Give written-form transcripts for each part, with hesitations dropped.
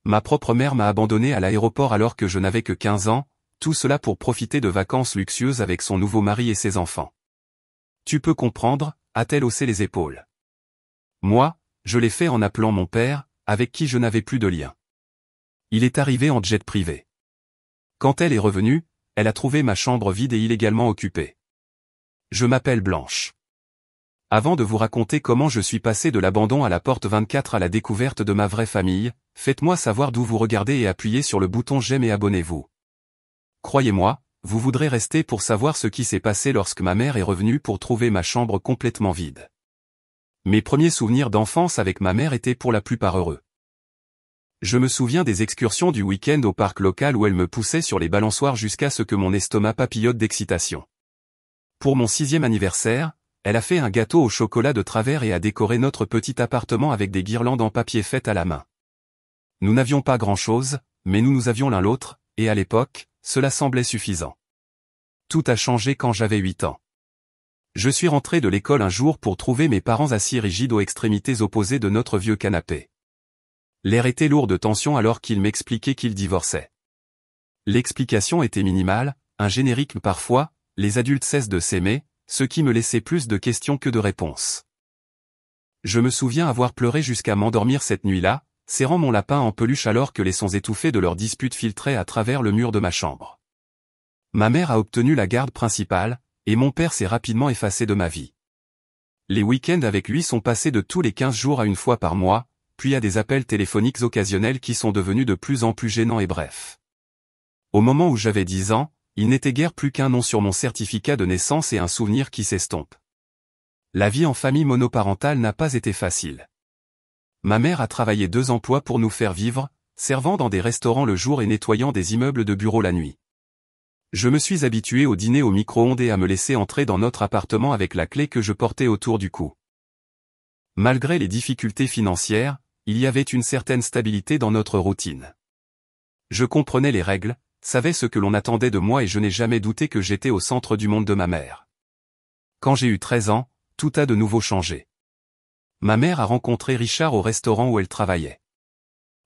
Ma propre mère m'a abandonné à l'aéroport alors que je n'avais que 15 ans, tout cela pour profiter de vacances luxueuses avec son nouveau mari et ses enfants. Tu peux comprendre, a-t-elle haussé les épaules. Moi, je l'ai fait en appelant mon père, avec qui je n'avais plus de lien. Il est arrivé en jet privé. Quand elle est revenue, elle a trouvé ma chambre vide et illégalement occupée. Je m'appelle Blanche. Avant de vous raconter comment je suis passé de l'abandon à la porte 24 à la découverte de ma vraie famille, faites-moi savoir d'où vous regardez et appuyez sur le bouton j'aime et abonnez-vous. Croyez-moi, vous voudrez rester pour savoir ce qui s'est passé lorsque ma mère est revenue pour trouver ma chambre complètement vide. Mes premiers souvenirs d'enfance avec ma mère étaient pour la plupart heureux. Je me souviens des excursions du week-end au parc local où elle me poussait sur les balançoires jusqu'à ce que mon estomac papillote d'excitation. Pour mon 6e anniversaire, elle a fait un gâteau au chocolat de travers et a décoré notre petit appartement avec des guirlandes en papier faites à la main. Nous n'avions pas grand-chose, mais nous avions l'un l'autre, et à l'époque, cela semblait suffisant. Tout a changé quand j'avais 8 ans. Je suis rentré de l'école un jour pour trouver mes parents assis rigides aux extrémités opposées de notre vieux canapé. L'air était lourd de tension alors qu'ils m'expliquaient qu'ils divorçaient. L'explication était minimale, un générique parfois, les adultes cessent de s'aimer, ce qui me laissait plus de questions que de réponses. Je me souviens avoir pleuré jusqu'à m'endormir cette nuit-là, serrant mon lapin en peluche alors que les sons étouffés de leur dispute filtraient à travers le mur de ma chambre. Ma mère a obtenu la garde principale, et mon père s'est rapidement effacé de ma vie. Les week-ends avec lui sont passés de tous les 15 jours à une fois par mois, puis à des appels téléphoniques occasionnels qui sont devenus de plus en plus gênants et brefs. Au moment où j'avais 10 ans, il n'était guère plus qu'un nom sur mon certificat de naissance et un souvenir qui s'estompe. La vie en famille monoparentale n'a pas été facile. Ma mère a travaillé 2 emplois pour nous faire vivre, servant dans des restaurants le jour et nettoyant des immeubles de bureaux la nuit. Je me suis habitué au dîner au micro-ondes et à me laisser entrer dans notre appartement avec la clé que je portais autour du cou. Malgré les difficultés financières, il y avait une certaine stabilité dans notre routine. Je comprenais les règles, savais ce que l'on attendait de moi et je n'ai jamais douté que j'étais au centre du monde de ma mère. Quand j'ai eu 13 ans, tout a de nouveau changé. Ma mère a rencontré Richard au restaurant où elle travaillait.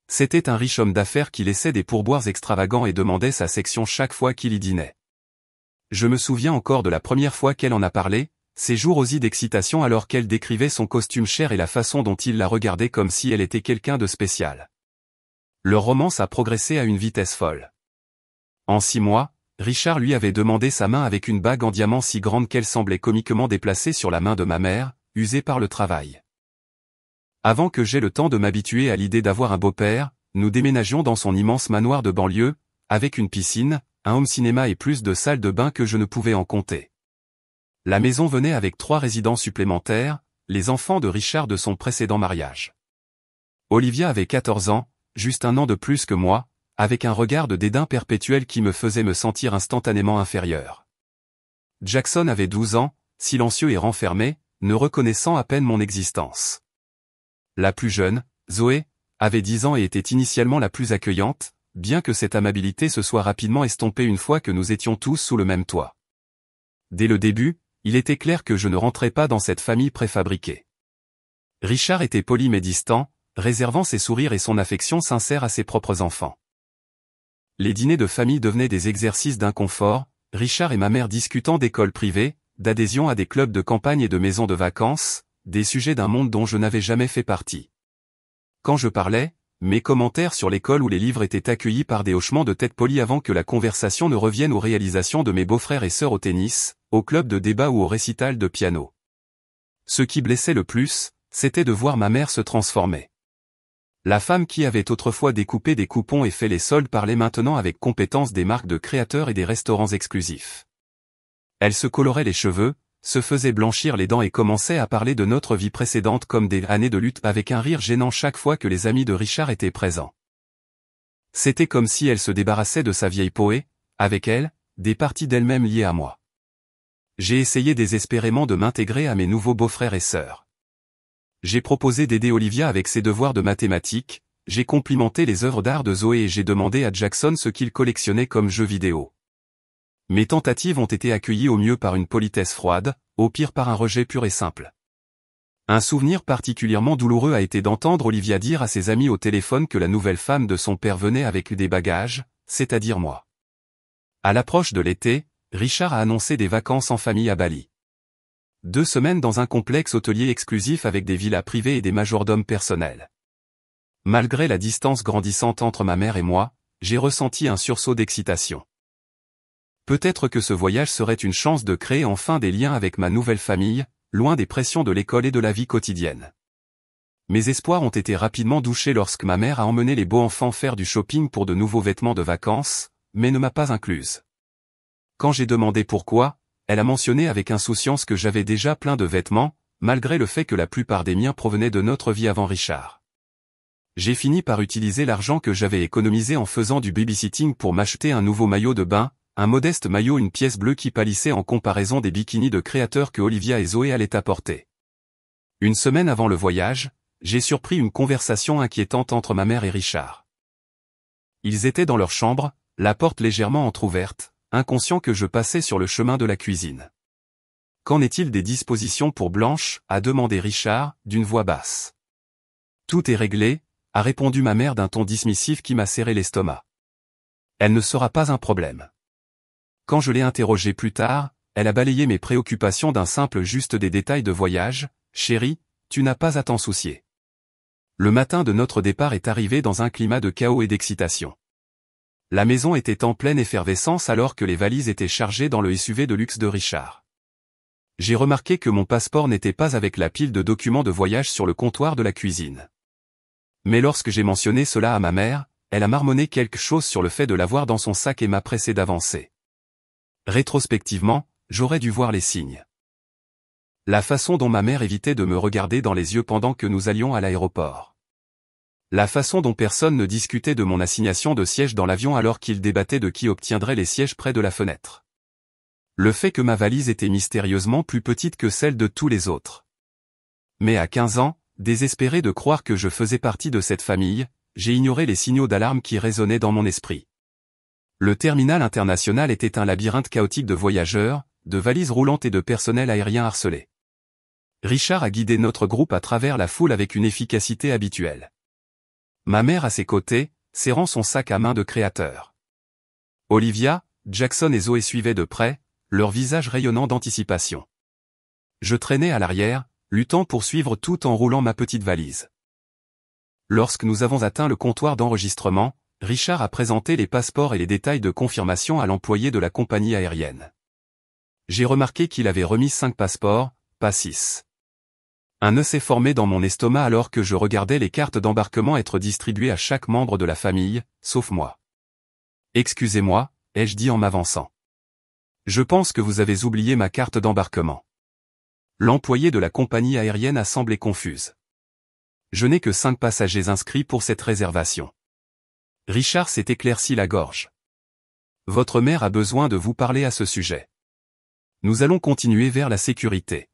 C'était un riche homme d'affaires qui laissait des pourboires extravagants et demandait sa section chaque fois qu'il y dînait. Je me souviens encore de la première fois qu'elle en a parlé, ses jours aussi d'excitation alors qu'elle décrivait son costume cher et la façon dont il la regardait comme si elle était quelqu'un de spécial. Leur romance a progressé à une vitesse folle. En 6 mois, Richard lui avait demandé sa main avec une bague en diamant si grande qu'elle semblait comiquement déplacée sur la main de ma mère, usée par le travail. Avant que j'aie le temps de m'habituer à l'idée d'avoir un beau-père, nous déménagions dans son immense manoir de banlieue, avec une piscine, un home cinéma et plus de salles de bain que je ne pouvais en compter. La maison venait avec 3 résidents supplémentaires, les enfants de Richard de son précédent mariage. Olivia avait 14 ans, juste un an de plus que moi, avec un regard de dédain perpétuel qui me faisait me sentir instantanément inférieur. Jackson avait 12 ans, silencieux et renfermé, ne reconnaissant à peine mon existence. La plus jeune, Zoé, avait 10 ans et était initialement la plus accueillante, bien que cette amabilité se soit rapidement estompée une fois que nous étions tous sous le même toit. Dès le début, il était clair que je ne rentrais pas dans cette famille préfabriquée. Richard était poli mais distant, réservant ses sourires et son affection sincère à ses propres enfants. Les dîners de famille devenaient des exercices d'inconfort, Richard et ma mère discutant d'écoles privées, d'adhésion à des clubs de campagne et de maisons de vacances, des sujets d'un monde dont je n'avais jamais fait partie. Quand je parlais, mes commentaires sur l'école ou les livres étaient accueillis par des hochements de tête polis avant que la conversation ne revienne aux réalisations de mes beaux-frères et sœurs au tennis, au club de débat ou au récital de piano. Ce qui blessait le plus, c'était de voir ma mère se transformer. La femme qui avait autrefois découpé des coupons et fait les soldes parlait maintenant avec compétence des marques de créateurs et des restaurants exclusifs. Elle se colorait les cheveux, se faisait blanchir les dents et commençait à parler de notre vie précédente comme des années de lutte avec un rire gênant chaque fois que les amis de Richard étaient présents. C'était comme si elle se débarrassait de sa vieille peau et, avec elle, des parties d'elle-même liées à moi. J'ai essayé désespérément de m'intégrer à mes nouveaux beaux-frères et sœurs. J'ai proposé d'aider Olivia avec ses devoirs de mathématiques, j'ai complimenté les œuvres d'art de Zoé et j'ai demandé à Jackson ce qu'il collectionnait comme jeux vidéo. Mes tentatives ont été accueillies au mieux par une politesse froide, au pire par un rejet pur et simple. Un souvenir particulièrement douloureux a été d'entendre Olivia dire à ses amis au téléphone que la nouvelle femme de son père venait avec des bagages, c'est-à-dire moi. À l'approche de l'été, Richard a annoncé des vacances en famille à Bali. 2 semaines dans un complexe hôtelier exclusif avec des villas privées et des majordomes personnels. Malgré la distance grandissante entre ma mère et moi, j'ai ressenti un sursaut d'excitation. Peut-être que ce voyage serait une chance de créer enfin des liens avec ma nouvelle famille, loin des pressions de l'école et de la vie quotidienne. Mes espoirs ont été rapidement douchés lorsque ma mère a emmené les beaux enfants faire du shopping pour de nouveaux vêtements de vacances, mais ne m'a pas incluse. Quand j'ai demandé pourquoi, elle a mentionné avec insouciance que j'avais déjà plein de vêtements, malgré le fait que la plupart des miens provenaient de notre vie avant Richard. J'ai fini par utiliser l'argent que j'avais économisé en faisant du babysitting pour m'acheter un nouveau maillot de bain, un modeste maillot, une pièce bleue qui pâlissait en comparaison des bikinis de créateurs que Olivia et Zoé allaient apporter. Une semaine avant le voyage, j'ai surpris une conversation inquiétante entre ma mère et Richard. Ils étaient dans leur chambre, la porte légèrement entr'ouverte, inconscient que je passais sur le chemin de la cuisine. « Qu'en est-il des dispositions pour Blanche ?» a demandé Richard, d'une voix basse. « Tout est réglé », a répondu ma mère d'un ton dismissif qui m'a serré l'estomac. « Elle ne sera pas un problème. » Quand je l'ai interrogée plus tard, elle a balayé mes préoccupations d'un simple juste des détails de voyage. « Chérie, tu n'as pas à t'en soucier. » Le matin de notre départ est arrivé dans un climat de chaos et d'excitation. La maison était en pleine effervescence alors que les valises étaient chargées dans le SUV de luxe de Richard. J'ai remarqué que mon passeport n'était pas avec la pile de documents de voyage sur le comptoir de la cuisine. Mais lorsque j'ai mentionné cela à ma mère, elle a marmonné quelque chose sur le fait de l'avoir dans son sac et m'a pressé d'avancer. Rétrospectivement, j'aurais dû voir les signes. La façon dont ma mère évitait de me regarder dans les yeux pendant que nous allions à l'aéroport. La façon dont personne ne discutait de mon assignation de siège dans l'avion alors qu'ils débattaient de qui obtiendrait les sièges près de la fenêtre. Le fait que ma valise était mystérieusement plus petite que celle de tous les autres. Mais à 15 ans, désespéré de croire que je faisais partie de cette famille, j'ai ignoré les signaux d'alarme qui résonnaient dans mon esprit. Le terminal international était un labyrinthe chaotique de voyageurs, de valises roulantes et de personnel aérien harcelé. Richard a guidé notre groupe à travers la foule avec une efficacité habituelle. Ma mère à ses côtés, serrant son sac à main de créateur. Olivia, Jackson et Zoé suivaient de près, leurs visages rayonnant d'anticipation. Je traînais à l'arrière, luttant pour suivre tout en roulant ma petite valise. Lorsque nous avons atteint le comptoir d'enregistrement, Richard a présenté les passeports et les détails de confirmation à l'employé de la compagnie aérienne. J'ai remarqué qu'il avait remis 5 passeports, pas 6. Un nœud s'est formé dans mon estomac alors que je regardais les cartes d'embarquement être distribuées à chaque membre de la famille, sauf moi. « Excusez-moi », ai-je dit en m'avançant. « Je pense que vous avez oublié ma carte d'embarquement. » L'employé de la compagnie aérienne a semblé confuse. « Je n'ai que 5 passagers inscrits pour cette réservation. » Richard s'est éclairci la gorge. « Votre mère a besoin de vous parler à ce sujet. » Nous allons continuer vers la sécurité.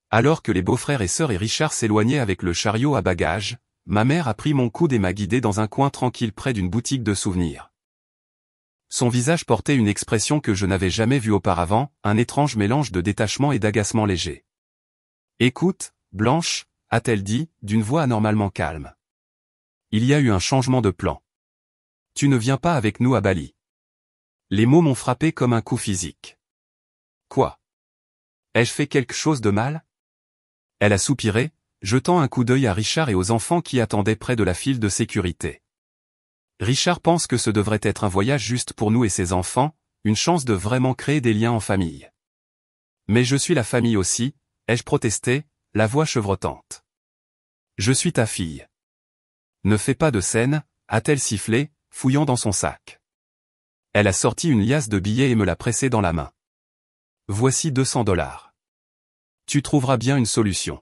Alors que les beaux-frères et sœurs et Richard s'éloignaient avec le chariot à bagages, ma mère a pris mon coude et m'a guidé dans un coin tranquille près d'une boutique de souvenirs. Son visage portait une expression que je n'avais jamais vue auparavant, un étrange mélange de détachement et d'agacement léger. « Écoute, Blanche », a-t-elle dit, d'une voix anormalement calme. « Il y a eu un changement de plan. Tu ne viens pas avec nous à Bali. » Les mots m'ont frappé comme un coup physique. « Quoi ? Ai-je fait quelque chose de mal ?» Elle a soupiré, jetant un coup d'œil à Richard et aux enfants qui attendaient près de la file de sécurité. Richard pense que ce devrait être un voyage juste pour nous et ses enfants, une chance de vraiment créer des liens en famille. Mais je suis la famille aussi, ai-je protesté, la voix chevrotante. Je suis ta fille. Ne fais pas de scène, a-t-elle sifflé, fouillant dans son sac. Elle a sorti une liasse de billets et me l'a pressé dans la main. Voici $200. Tu trouveras bien une solution.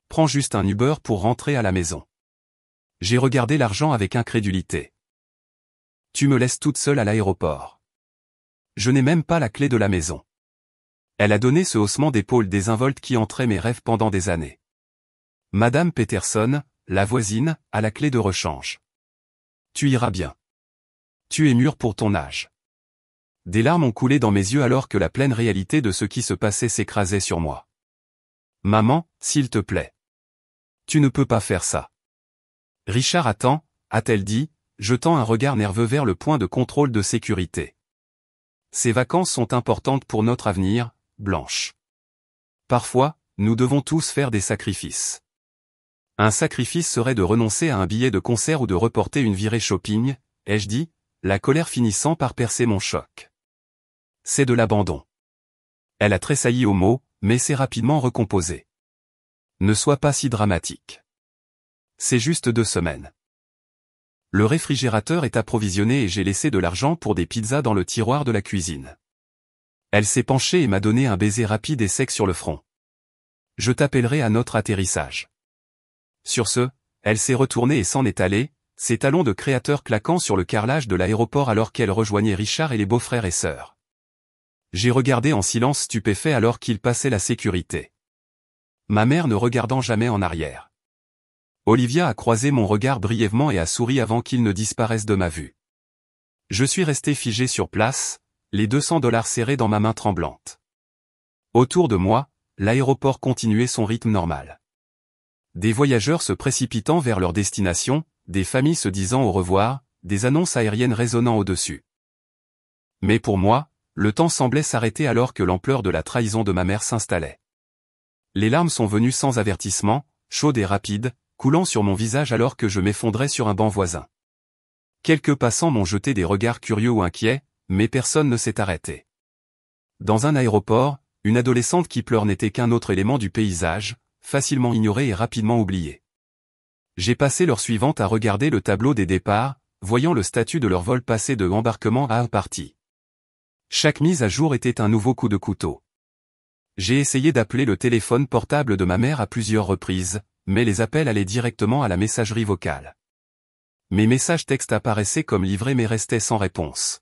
Prends juste un Uber pour rentrer à la maison. J'ai regardé l'argent avec incrédulité. Tu me laisses toute seule à l'aéroport. Je n'ai même pas la clé de la maison. Elle a donné ce haussement d'épaule désinvolte qui entrait mes rêves pendant des années. Madame Peterson, la voisine, a la clé de rechange. Tu iras bien. Tu es mûre pour ton âge. Des larmes ont coulé dans mes yeux alors que la pleine réalité de ce qui se passait s'écrasait sur moi. Maman, s'il te plaît. Tu ne peux pas faire ça. Richard attend, a-t-elle dit, jetant un regard nerveux vers le point de contrôle de sécurité. Ces vacances sont importantes pour notre avenir, Blanche. Parfois, nous devons tous faire des sacrifices. Un sacrifice serait de renoncer à un billet de concert ou de reporter une virée shopping, ai-je dit, la colère finissant par percer mon choc. C'est de l'abandon. Elle a tressailli au mot, mais s'est rapidement recomposée. Ne sois pas si dramatique. C'est juste 2 semaines. Le réfrigérateur est approvisionné et j'ai laissé de l'argent pour des pizzas dans le tiroir de la cuisine. Elle s'est penchée et m'a donné un baiser rapide et sec sur le front. Je t'appellerai à notre atterrissage. Sur ce, elle s'est retournée et s'en est allée, ses talons de créateur claquant sur le carrelage de l'aéroport alors qu'elle rejoignait Richard et les beaux-frères et sœurs. J'ai regardé en silence stupéfait alors qu'il passait la sécurité. Ma mère ne regardant jamais en arrière. Olivia a croisé mon regard brièvement et a souri avant qu'il ne disparaisse de ma vue. Je suis resté figé sur place, les $200 serrés dans ma main tremblante. Autour de moi, l'aéroport continuait son rythme normal. Des voyageurs se précipitant vers leur destination, des familles se disant au revoir, des annonces aériennes résonnant au-dessus. Mais pour moi, le temps semblait s'arrêter alors que l'ampleur de la trahison de ma mère s'installait. Les larmes sont venues sans avertissement, chaudes et rapides, coulant sur mon visage alors que je m'effondrais sur un banc voisin. Quelques passants m'ont jeté des regards curieux ou inquiets, mais personne ne s'est arrêté. Dans un aéroport, une adolescente qui pleure n'était qu'un autre élément du paysage, facilement ignoré et rapidement oublié. J'ai passé l'heure suivante à regarder le tableau des départs, voyant le statut de leur vol passer de embarquement à partie. Chaque mise à jour était un nouveau coup de couteau. J'ai essayé d'appeler le téléphone portable de ma mère à plusieurs reprises, mais les appels allaient directement à la messagerie vocale. Mes messages textes apparaissaient comme livrés mais restaient sans réponse.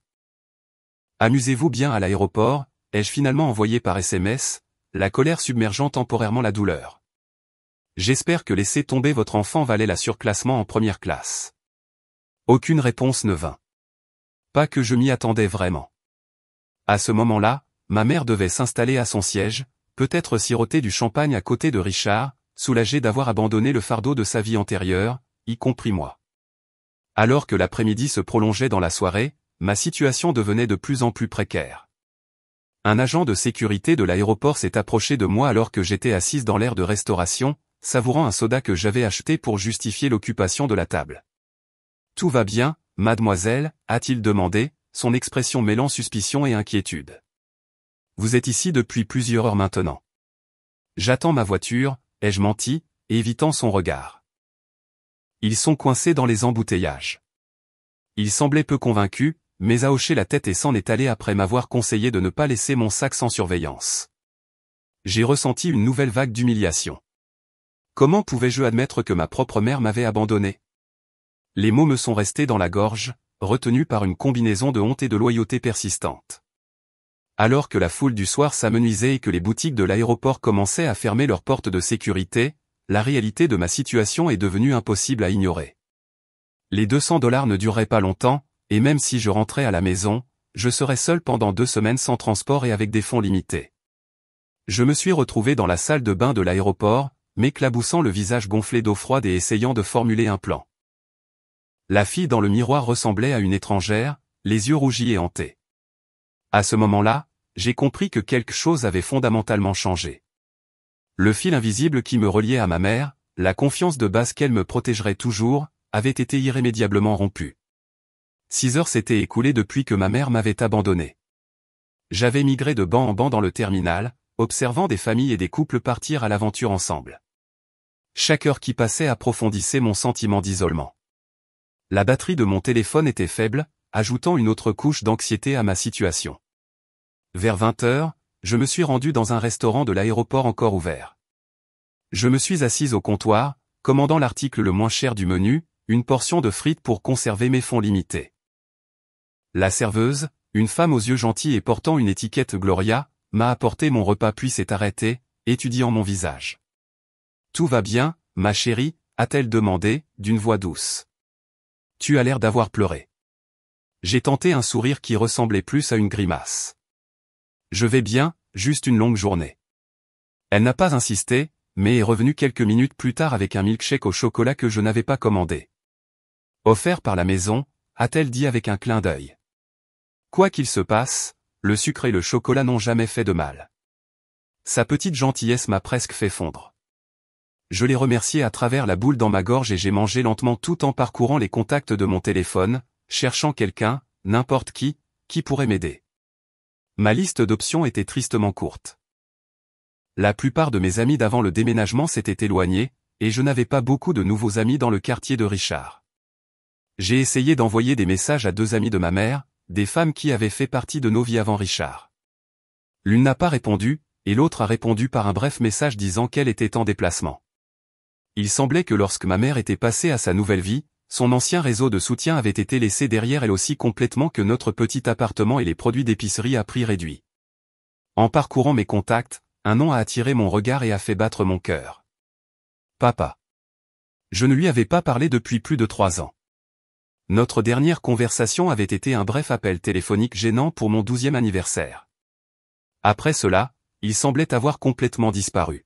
Amusez-vous bien à l'aéroport, ai-je finalement envoyé par SMS, la colère submergeant temporairement la douleur. J'espère que laisser tomber votre enfant valait la surclassement en première classe. Aucune réponse ne vint. Pas que je m'y attendais vraiment. À ce moment-là, ma mère devait s'installer à son siège, peut-être siroter du champagne à côté de Richard, soulagée d'avoir abandonné le fardeau de sa vie antérieure, y compris moi. Alors que l'après-midi se prolongeait dans la soirée, ma situation devenait de plus en plus précaire. Un agent de sécurité de l'aéroport s'est approché de moi alors que j'étais assise dans l'aire de restauration, savourant un soda que j'avais acheté pour justifier l'occupation de la table. « Tout va bien, mademoiselle ?» a-t-il demandé, son expression mêlant suspicion et inquiétude. « Vous êtes ici depuis plusieurs heures maintenant. »« J'attends ma voiture », ai-je menti, évitant son regard. « Ils sont coincés dans les embouteillages. » Il semblait peu convaincu, mais a hoché la tête et s'en est allé après m'avoir conseillé de ne pas laisser mon sac sans surveillance. J'ai ressenti une nouvelle vague d'humiliation. Comment pouvais-je admettre que ma propre mère m'avait abandonné? Les mots me sont restés dans la gorge, retenus par une combinaison de honte et de loyauté persistante. Alors que la foule du soir s'amenuisait et que les boutiques de l'aéroport commençaient à fermer leurs portes de sécurité, la réalité de ma situation est devenue impossible à ignorer. Les $200 ne dureraient pas longtemps, et même si je rentrais à la maison, je serais seul pendant 2 semaines sans transport et avec des fonds limités. Je me suis retrouvé dans la salle de bain de l'aéroport, m'éclaboussant le visage gonflé d'eau froide et essayant de formuler un plan. La fille dans le miroir ressemblait à une étrangère, les yeux rougis et hantés. À ce moment-là, j'ai compris que quelque chose avait fondamentalement changé. Le fil invisible qui me reliait à ma mère, la confiance de base qu'elle me protégerait toujours, avait été irrémédiablement rompu. 6 heures s'étaient écoulées depuis que ma mère m'avait abandonné. J'avais migré de banc en banc dans le terminal, observant des familles et des couples partir à l'aventure ensemble. Chaque heure qui passait approfondissait mon sentiment d'isolement. La batterie de mon téléphone était faible, ajoutant une autre couche d'anxiété à ma situation. Vers 20 heures, je me suis rendu dans un restaurant de l'aéroport encore ouvert. Je me suis assise au comptoir, commandant l'article le moins cher du menu, une portion de frites pour conserver mes fonds limités. La serveuse, une femme aux yeux gentils et portant une étiquette Gloria, m'a apporté mon repas puis s'est arrêtée, étudiant mon visage. « Tout va bien, ma chérie ?» a-t-elle demandé, d'une voix douce. « Tu as l'air d'avoir pleuré. » J'ai tenté un sourire qui ressemblait plus à une grimace. « Je vais bien, juste une longue journée. » Elle n'a pas insisté, mais est revenue quelques minutes plus tard avec un milkshake au chocolat que je n'avais pas commandé. Offert par la maison, a-t-elle dit avec un clin d'œil. Quoi qu'il se passe, le sucre et le chocolat n'ont jamais fait de mal. Sa petite gentillesse m'a presque fait fondre. Je l'ai remerciée à travers la boule dans ma gorge et j'ai mangé lentement tout en parcourant les contacts de mon téléphone, cherchant quelqu'un, n'importe qui pourrait m'aider. Ma liste d'options était tristement courte. La plupart de mes amis d'avant le déménagement s'étaient éloignés, et je n'avais pas beaucoup de nouveaux amis dans le quartier de Richard. J'ai essayé d'envoyer des messages à 2 amies de ma mère, des femmes qui avaient fait partie de nos vies avant Richard. L'une n'a pas répondu, et l'autre a répondu par un bref message disant qu'elle était en déplacement. Il semblait que lorsque ma mère était passée à sa nouvelle vie, son ancien réseau de soutien avait été laissé derrière elle aussi complètement que notre petit appartement et les produits d'épicerie à prix réduit. En parcourant mes contacts, un nom a attiré mon regard et a fait battre mon cœur. Papa. Je ne lui avais pas parlé depuis plus de 3 ans. Notre dernière conversation avait été un bref appel téléphonique gênant pour mon 12e anniversaire. Après cela, il semblait avoir complètement disparu.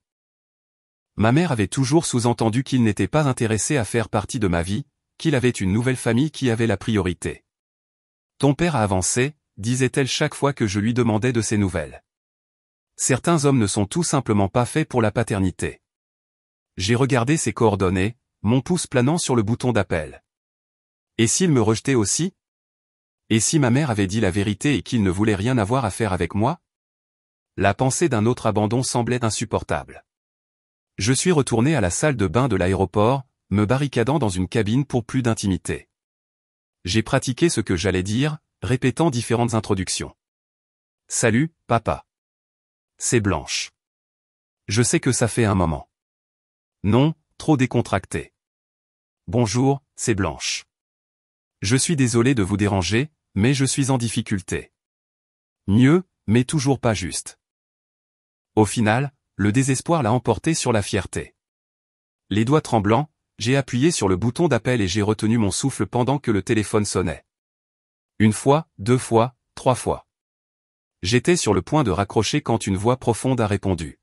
Ma mère avait toujours sous-entendu qu'il n'était pas intéressé à faire partie de ma vie, qu'il avait une nouvelle famille qui avait la priorité. Ton père a avancé, disait-elle chaque fois que je lui demandais de ses nouvelles. Certains hommes ne sont tout simplement pas faits pour la paternité. J'ai regardé ses coordonnées, mon pouce planant sur le bouton d'appel. Et s'il me rejetait aussi? Et si ma mère avait dit la vérité et qu'il ne voulait rien avoir à faire avec moi? La pensée d'un autre abandon semblait insupportable. Je suis retourné à la salle de bain de l'aéroport, me barricadant dans une cabine pour plus d'intimité. J'ai pratiqué ce que j'allais dire, répétant différentes introductions. Salut, papa. C'est Blanche. Je sais que ça fait un moment. Non, trop décontracté. Bonjour, c'est Blanche. Je suis désolé de vous déranger, mais je suis en difficulté. Mieux, mais toujours pas juste. Au final, le désespoir l'a emporté sur la fierté. Les doigts tremblants, j'ai appuyé sur le bouton d'appel et j'ai retenu mon souffle pendant que le téléphone sonnait. 1 fois, 2 fois, 3 fois. J'étais sur le point de raccrocher quand une voix profonde a répondu.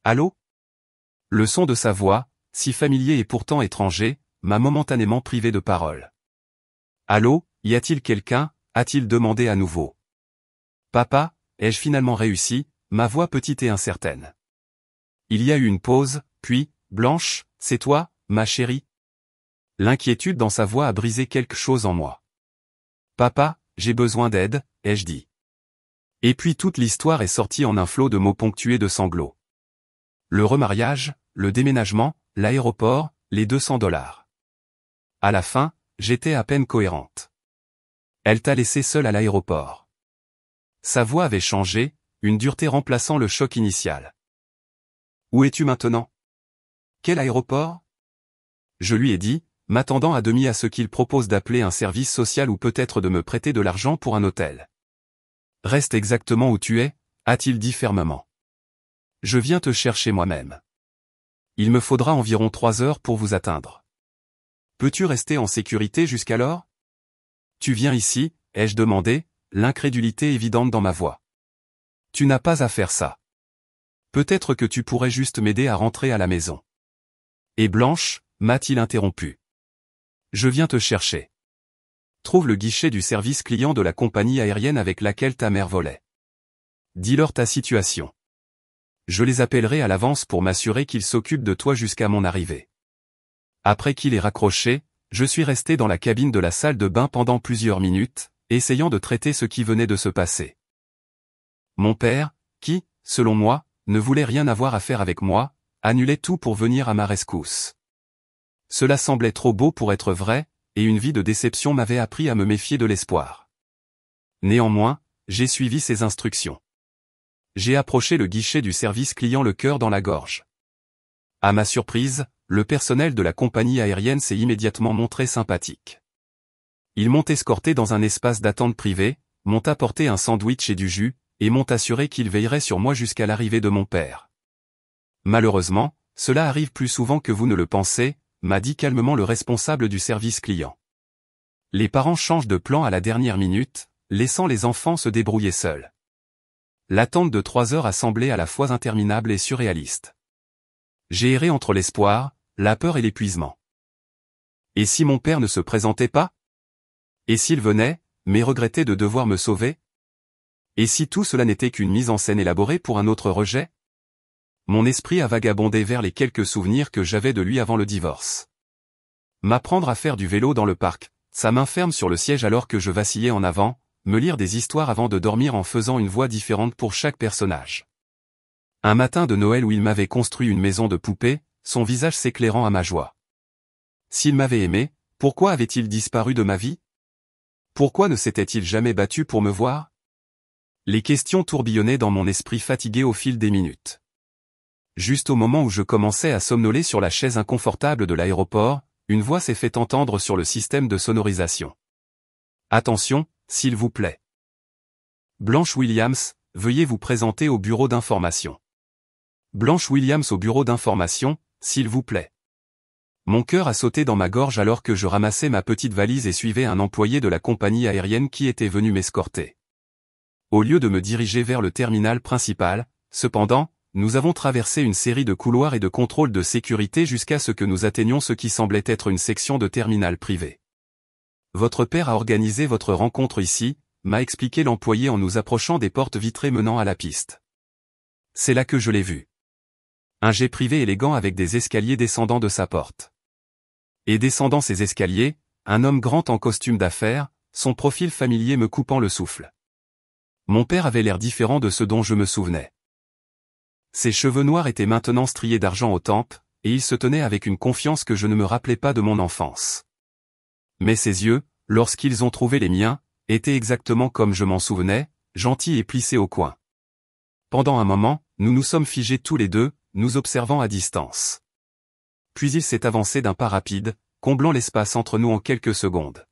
Allô? Le son de sa voix, si familier et pourtant étranger, m'a momentanément privé de parole. Allô, y a-t-il quelqu'un? A-t-il demandé à nouveau. Papa, ai-je finalement réussi? Ma voix petite et incertaine. Il y a eu une pause, puis, Blanche, c'est toi, ma chérie? L'inquiétude dans sa voix a brisé quelque chose en moi. Papa, j'ai besoin d'aide, ai-je dit. Et puis toute l'histoire est sortie en un flot de mots ponctués de sanglots. Le remariage, le déménagement, l'aéroport, les $200. À la fin, j'étais à peine cohérente. Elle t'a laissé seule à l'aéroport. Sa voix avait changé, une dureté remplaçant le choc initial. Où es-tu maintenant? Quel aéroport? Je lui ai dit, m'attendant à demi à ce qu'il propose d'appeler un service social ou peut-être de me prêter de l'argent pour un hôtel. Reste exactement où tu es, a-t-il dit fermement. Je viens te chercher moi-même. Il me faudra environ 3 heures pour vous atteindre. Peux-tu rester en sécurité jusqu'alors? Tu viens ici, ai-je demandé, l'incrédulité évidente dans ma voix. Tu n'as pas à faire ça. Peut-être que tu pourrais juste m'aider à rentrer à la maison. Et Blanche, m'a-t-il interrompu. Je viens te chercher. Trouve le guichet du service client de la compagnie aérienne avec laquelle ta mère volait. Dis-leur ta situation. Je les appellerai à l'avance pour m'assurer qu'ils s'occupent de toi jusqu'à mon arrivée. Après qu'il ait raccroché, je suis resté dans la cabine de la salle de bain pendant plusieurs minutes, essayant de traiter ce qui venait de se passer. Mon père, qui, selon moi, ne voulait rien avoir à faire avec moi, annulait tout pour venir à ma rescousse. Cela semblait trop beau pour être vrai, et une vie de déception m'avait appris à me méfier de l'espoir. Néanmoins, j'ai suivi ses instructions. J'ai approché le guichet du service client le cœur dans la gorge. À ma surprise, le personnel de la compagnie aérienne s'est immédiatement montré sympathique. Ils m'ont escorté dans un espace d'attente privé, m'ont apporté un sandwich et du jus, et m'ont assuré qu'ils veilleraient sur moi jusqu'à l'arrivée de mon père. Malheureusement, cela arrive plus souvent que vous ne le pensez, m'a dit calmement le responsable du service client. Les parents changent de plan à la dernière minute, laissant les enfants se débrouiller seuls. L'attente de 3 heures a semblé à la fois interminable et surréaliste. J'ai erré entre l'espoir, la peur et l'épuisement. Et si mon père ne se présentait pas? Et s'il venait, mais regrettait de devoir me sauver? Et si tout cela n'était qu'une mise en scène élaborée pour un autre rejet? Mon esprit a vagabondé vers les quelques souvenirs que j'avais de lui avant le divorce. M'apprendre à faire du vélo dans le parc, sa main ferme sur le siège alors que je vacillais en avant, me lire des histoires avant de dormir en faisant une voix différente pour chaque personnage. Un matin de Noël où il m'avait construit une maison de poupée, son visage s'éclairant à ma joie. S'il m'avait aimé, pourquoi avait-il disparu de ma vie? Pourquoi ne s'était-il jamais battu pour me voir? Les questions tourbillonnaient dans mon esprit fatigué au fil des minutes. Juste au moment où je commençais à somnoler sur la chaise inconfortable de l'aéroport, une voix s'est fait entendre sur le système de sonorisation. Attention, s'il vous plaît. Blanche Williams, veuillez vous présenter au bureau d'information. Blanche Williams au bureau d'information, s'il vous plaît. Mon cœur a sauté dans ma gorge alors que je ramassais ma petite valise et suivais un employé de la compagnie aérienne qui était venu m'escorter. Au lieu de me diriger vers le terminal principal, cependant, nous avons traversé une série de couloirs et de contrôles de sécurité jusqu'à ce que nous atteignions ce qui semblait être une section de terminal privé. Votre père a organisé votre rencontre ici, m'a expliqué l'employé en nous approchant des portes vitrées menant à la piste. C'est là que je l'ai vu. Un jet privé élégant avec des escaliers descendant de sa porte. Et descendant ces escaliers, un homme grand en costume d'affaires, son profil familier me coupant le souffle. Mon père avait l'air différent de ce dont je me souvenais. Ses cheveux noirs étaient maintenant striés d'argent aux tempes, et il se tenait avec une confiance que je ne me rappelais pas de mon enfance. Mais ses yeux, lorsqu'ils ont trouvé les miens, étaient exactement comme je m'en souvenais, gentils et plissés au coin. Pendant un moment, nous nous sommes figés tous les deux, nous observant à distance. Puis il s'est avancé d'un pas rapide, comblant l'espace entre nous en quelques secondes.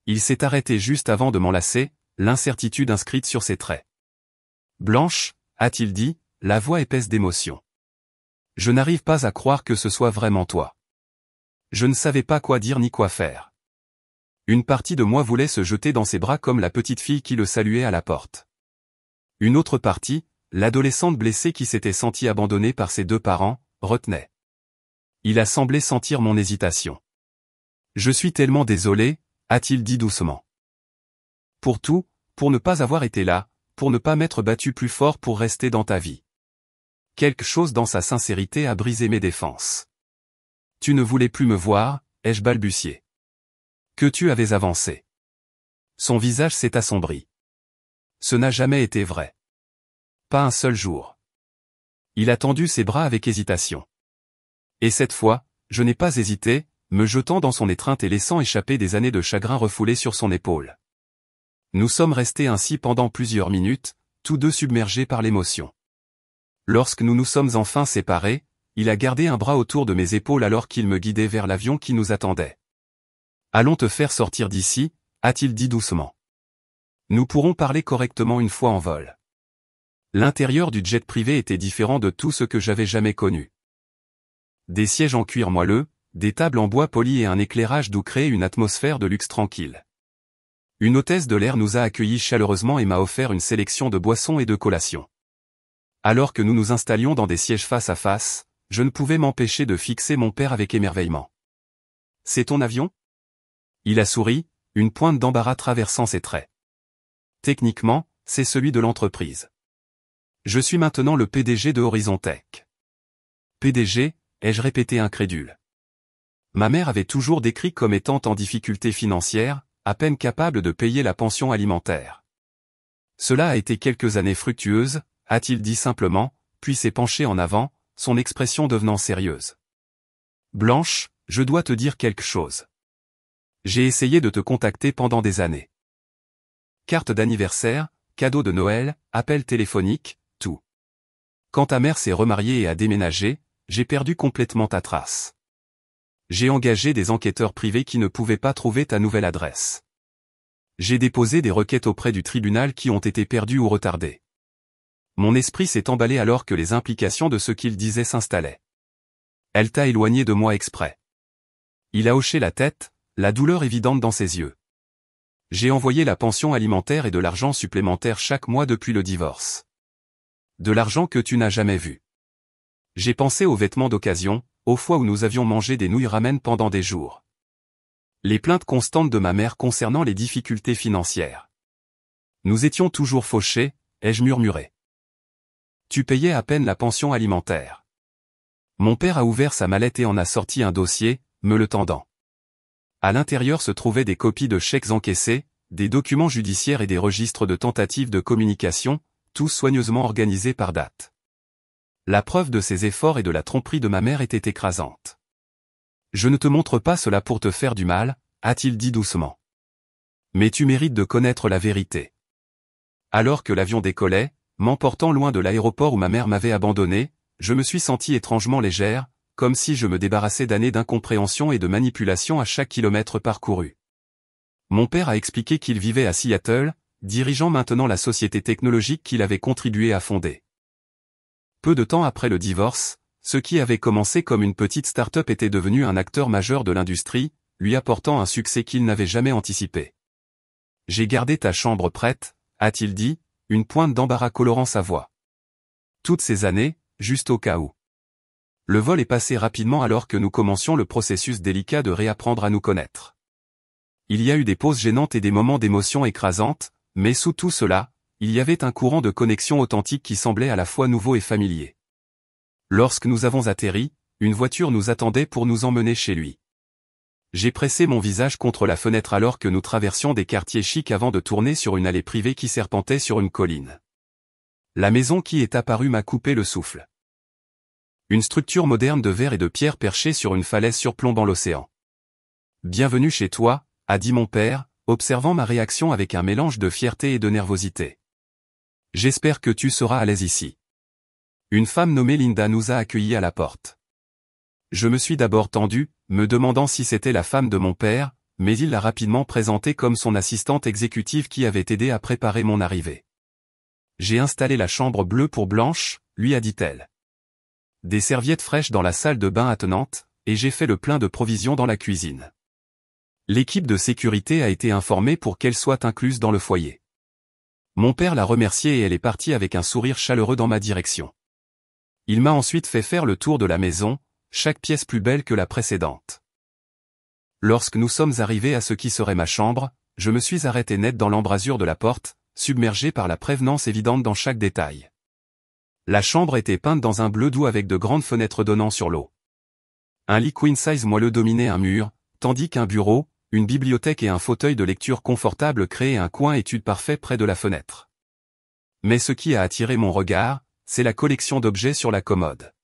Il s'est arrêté juste avant de m'enlacer, l'incertitude inscrite sur ses traits. Blanche, a-t-il dit, la voix épaisse d'émotion. Je n'arrive pas à croire que ce soit vraiment toi. Je ne savais pas quoi dire ni quoi faire. Une partie de moi voulait se jeter dans ses bras comme la petite fille qui le saluait à la porte. Une autre partie, l'adolescente blessée qui s'était sentie abandonnée par ses deux parents, retenait. Il a semblé sentir mon hésitation. Je suis tellement désolé, a-t-il dit doucement. Pour tout, pour ne pas avoir été là, pour ne pas m'être battu plus fort pour rester dans ta vie. Quelque chose dans sa sincérité a brisé mes défenses. Tu ne voulais plus me voir, ai-je balbutié. Que tu avais avancé. Son visage s'est assombri. Ce n'a jamais été vrai. Pas un seul jour. Il a tendu ses bras avec hésitation. Et cette fois, je n'ai pas hésité, me jetant dans son étreinte et laissant échapper des années de chagrin refoulées sur son épaule. Nous sommes restés ainsi pendant plusieurs minutes, tous deux submergés par l'émotion. Lorsque nous nous sommes enfin séparés, il a gardé un bras autour de mes épaules alors qu'il me guidait vers l'avion qui nous attendait. « Allons te faire sortir d'ici », a-t-il dit doucement. « Nous pourrons parler correctement une fois en vol. » L'intérieur du jet privé était différent de tout ce que j'avais jamais connu. Des sièges en cuir moelleux, des tables en bois poli et un éclairage doux créaient une atmosphère de luxe tranquille. Une hôtesse de l'air nous a accueillis chaleureusement et m'a offert une sélection de boissons et de collations. Alors que nous nous installions dans des sièges face à face, je ne pouvais m'empêcher de fixer mon père avec émerveillement. « C'est ton avion ?» Il a souri, une pointe d'embarras traversant ses traits. « Techniquement, c'est celui de l'entreprise. Je suis maintenant le PDG de Horizon Tech. »« PDG ?» ai-je répété incrédule. Ma mère avait toujours décrit comme étant en difficulté financière, à peine capable de payer la pension alimentaire. Cela a été quelques années fructueuses, a-t-il dit simplement, puis s'est penché en avant, son expression devenant sérieuse. Blanche, je dois te dire quelque chose. J'ai essayé de te contacter pendant des années. Carte d'anniversaire, cadeau de Noël, appel téléphonique, tout. Quand ta mère s'est remariée et a déménagé, j'ai perdu complètement ta trace. J'ai engagé des enquêteurs privés qui ne pouvaient pas trouver ta nouvelle adresse. J'ai déposé des requêtes auprès du tribunal qui ont été perdues ou retardées. Mon esprit s'est emballé alors que les implications de ce qu'il disait s'installaient. Elle t'a éloigné de moi exprès. Il a hoché la tête, la douleur évidente dans ses yeux. J'ai envoyé la pension alimentaire et de l'argent supplémentaire chaque mois depuis le divorce. De l'argent que tu n'as jamais vu. J'ai pensé aux vêtements d'occasion, aux fois où nous avions mangé des nouilles ramen pendant des jours. Les plaintes constantes de ma mère concernant les difficultés financières. Nous étions toujours fauchés, ai-je murmuré. Tu payais à peine la pension alimentaire. Mon père a ouvert sa mallette et en a sorti un dossier, me le tendant. À l'intérieur se trouvaient des copies de chèques encaissés, des documents judiciaires et des registres de tentatives de communication, tous soigneusement organisés par date. La preuve de ses efforts et de la tromperie de ma mère était écrasante. Je ne te montre pas cela pour te faire du mal, a-t-il dit doucement. Mais tu mérites de connaître la vérité. Alors que l'avion décollait, m'emportant loin de l'aéroport où ma mère m'avait abandonné, je me suis senti étrangement légère, comme si je me débarrassais d'années d'incompréhension et de manipulation à chaque kilomètre parcouru. Mon père a expliqué qu'il vivait à Seattle, dirigeant maintenant la société technologique qu'il avait contribué à fonder. Peu de temps après le divorce, ce qui avait commencé comme une petite start-up était devenu un acteur majeur de l'industrie, lui apportant un succès qu'il n'avait jamais anticipé. J'ai gardé ta chambre prête, a-t-il dit, une pointe d'embarras colorant sa voix. Toutes ces années, juste au cas où. Le vol est passé rapidement alors que nous commencions le processus délicat de réapprendre à nous connaître. Il y a eu des pauses gênantes et des moments d'émotion écrasantes, mais sous tout cela, il y avait un courant de connexion authentique qui semblait à la fois nouveau et familier. Lorsque nous avons atterri, une voiture nous attendait pour nous emmener chez lui. J'ai pressé mon visage contre la fenêtre alors que nous traversions des quartiers chics avant de tourner sur une allée privée qui serpentait sur une colline. La maison qui est apparue m'a coupé le souffle. Une structure moderne de verre et de pierre perchée sur une falaise surplombant l'océan. « Bienvenue chez toi », a dit mon père, observant ma réaction avec un mélange de fierté et de nervosité. « J'espère que tu seras à l'aise ici. » Une femme nommée Linda nous a accueillis à la porte. Je me suis d'abord tendu, me demandant si c'était la femme de mon père, mais il l'a rapidement présentée comme son assistante exécutive qui avait aidé à préparer mon arrivée. « J'ai installé la chambre bleue pour Blanche », lui a dit-elle. Des serviettes fraîches dans la salle de bain attenante, et j'ai fait le plein de provisions dans la cuisine. L'équipe de sécurité a été informée pour qu'elle soit incluse dans le foyer. Mon père l'a remerciée et elle est partie avec un sourire chaleureux dans ma direction. Il m'a ensuite fait faire le tour de la maison, chaque pièce plus belle que la précédente. Lorsque nous sommes arrivés à ce qui serait ma chambre, je me suis arrêté net dans l'embrasure de la porte, submergé par la prévenance évidente dans chaque détail. La chambre était peinte dans un bleu doux avec de grandes fenêtres donnant sur l'eau. Un lit queen size moelleux dominait un mur, tandis qu'un bureau, une bibliothèque et un fauteuil de lecture confortable créaient un coin étude parfait près de la fenêtre. Mais ce qui a attiré mon regard, c'est la collection d'objets sur la commode.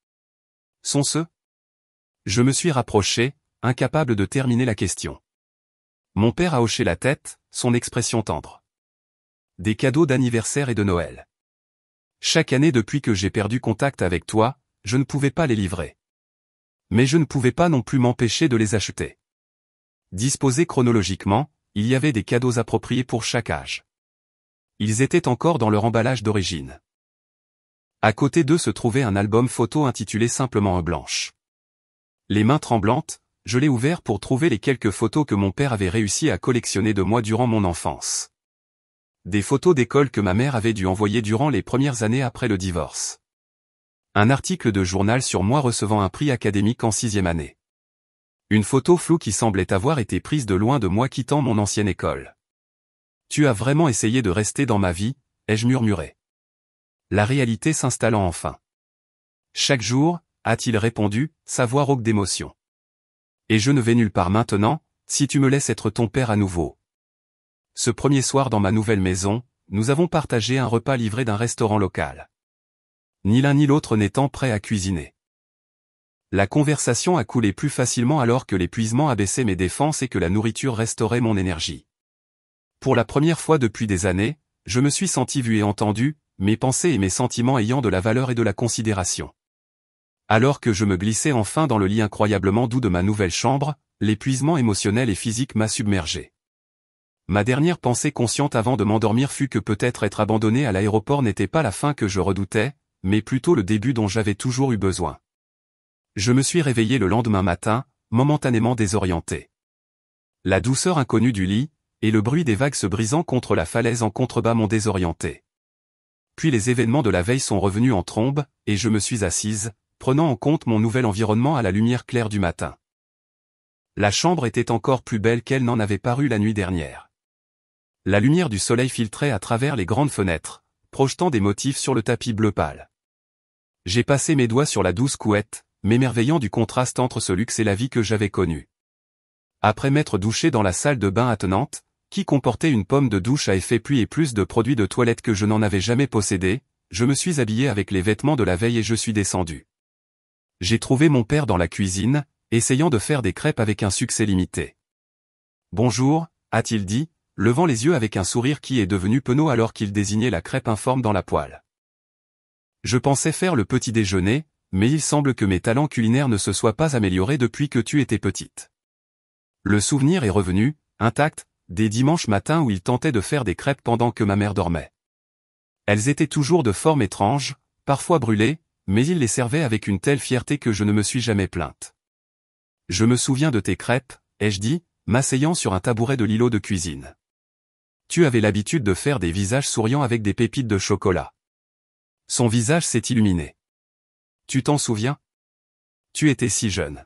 Sont-ce ? Je me suis rapproché, incapable de terminer la question. Mon père a hoché la tête, son expression tendre. Des cadeaux d'anniversaire et de Noël. Chaque année depuis que j'ai perdu contact avec toi, je ne pouvais pas les livrer. Mais je ne pouvais pas non plus m'empêcher de les acheter. Disposés chronologiquement, il y avait des cadeaux appropriés pour chaque âge. Ils étaient encore dans leur emballage d'origine. À côté d'eux se trouvait un album photo intitulé simplement Blanche. Les mains tremblantes, je l'ai ouvert pour trouver les quelques photos que mon père avait réussi à collectionner de moi durant mon enfance. Des photos d'école que ma mère avait dû envoyer durant les premières années après le divorce. Un article de journal sur moi recevant un prix académique en 6e année. Une photo floue qui semblait avoir été prise de loin de moi quittant mon ancienne école. « Tu as vraiment essayé de rester dans ma vie », ai-je murmuré. La réalité s'installant enfin. Chaque jour, a-t-il répondu, sa voix rauque d'émotion. Et je ne vais nulle part maintenant, si tu me laisses être ton père à nouveau. Ce premier soir dans ma nouvelle maison, nous avons partagé un repas livré d'un restaurant local. Ni l'un ni l'autre n'étant prêt à cuisiner. La conversation a coulé plus facilement alors que l'épuisement abaissait mes défenses et que la nourriture restaurait mon énergie. Pour la première fois depuis des années, je me suis senti vu et entendu, mes pensées et mes sentiments ayant de la valeur et de la considération. Alors que je me glissais enfin dans le lit incroyablement doux de ma nouvelle chambre, l'épuisement émotionnel et physique m'a submergé. Ma dernière pensée consciente avant de m'endormir fut que peut-être être abandonné à l'aéroport n'était pas la fin que je redoutais, mais plutôt le début dont j'avais toujours eu besoin. Je me suis réveillé le lendemain matin, momentanément désorienté. La douceur inconnue du lit, et le bruit des vagues se brisant contre la falaise en contrebas m'ont désorienté. Puis les événements de la veille sont revenus en trombe, et je me suis assise, prenant en compte mon nouvel environnement à la lumière claire du matin. La chambre était encore plus belle qu'elle n'en avait paru la nuit dernière. La lumière du soleil filtrait à travers les grandes fenêtres, projetant des motifs sur le tapis bleu pâle. J'ai passé mes doigts sur la douce couette, m'émerveillant du contraste entre ce luxe et la vie que j'avais connue. Après m'être douché dans la salle de bain attenante, qui comportait une pomme de douche à effet pluie et plus de produits de toilette que je n'en avais jamais possédé, je me suis habillé avec les vêtements de la veille et je suis descendu. J'ai trouvé mon père dans la cuisine, essayant de faire des crêpes avec un succès limité. « Bonjour », a-t-il dit, levant les yeux avec un sourire qui est devenu penaud alors qu'il désignait la crêpe informe dans la poêle. Je pensais faire le petit déjeuner, mais il semble que mes talents culinaires ne se soient pas améliorés depuis que tu étais petite. Le souvenir est revenu, intact, des dimanches matins où il tentait de faire des crêpes pendant que ma mère dormait. Elles étaient toujours de forme étrange, parfois brûlées, mais il les servait avec une telle fierté que je ne me suis jamais plainte. « Je me souviens de tes crêpes », ai-je dit, m'asseyant sur un tabouret de l'îlot de cuisine. Tu avais l'habitude de faire des visages souriants avec des pépites de chocolat. Son visage s'est illuminé. Tu t'en souviens? Tu étais si jeune.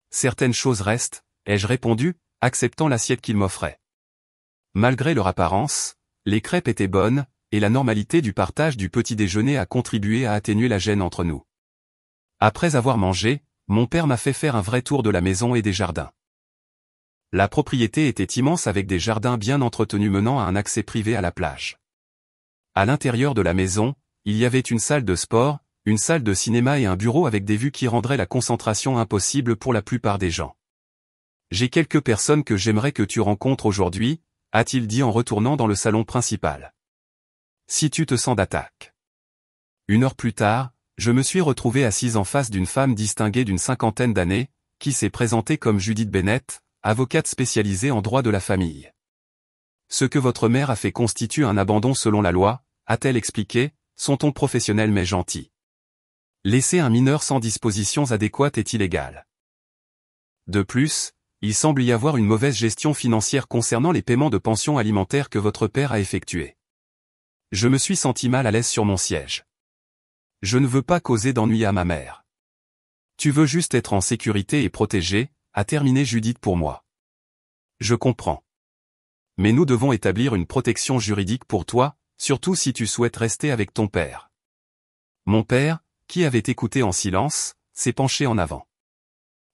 Certaines choses restent, ai-je répondu, acceptant l'assiette qu'il m'offrait. Malgré leur apparence, les crêpes étaient bonnes, et la normalité du partage du petit déjeuner a contribué à atténuer la gêne entre nous. Après avoir mangé, mon père m'a fait faire un vrai tour de la maison et des jardins. La propriété était immense avec des jardins bien entretenus menant à un accès privé à la plage. À l'intérieur de la maison, il y avait une salle de sport, une salle de cinéma et un bureau avec des vues qui rendraient la concentration impossible pour la plupart des gens. J'ai quelques personnes que j'aimerais que tu rencontres aujourd'hui, a-t-il dit en retournant dans le salon principal. Si tu te sens d'attaque. 1 heure plus tard, je me suis retrouvé assise en face d'une femme distinguée d'une 50aine d'années, qui s'est présentée comme Judith Bennett, avocate spécialisée en droit de la famille. Ce que votre mère a fait constitue un abandon selon la loi, a-t-elle expliqué, son ton professionnel mais gentil. Laisser un mineur sans dispositions adéquates est illégal. De plus, il semble y avoir une mauvaise gestion financière concernant les paiements de pension alimentaire que votre père a effectués. Je me suis senti mal à l'aise sur mon siège. Je ne veux pas causer d'ennui à ma mère. Tu veux juste être en sécurité et protégé, a terminé Judith pour moi. Je comprends. Mais nous devons établir une protection juridique pour toi, surtout si tu souhaites rester avec ton père. Mon père, qui avait écouté en silence, s'est penché en avant.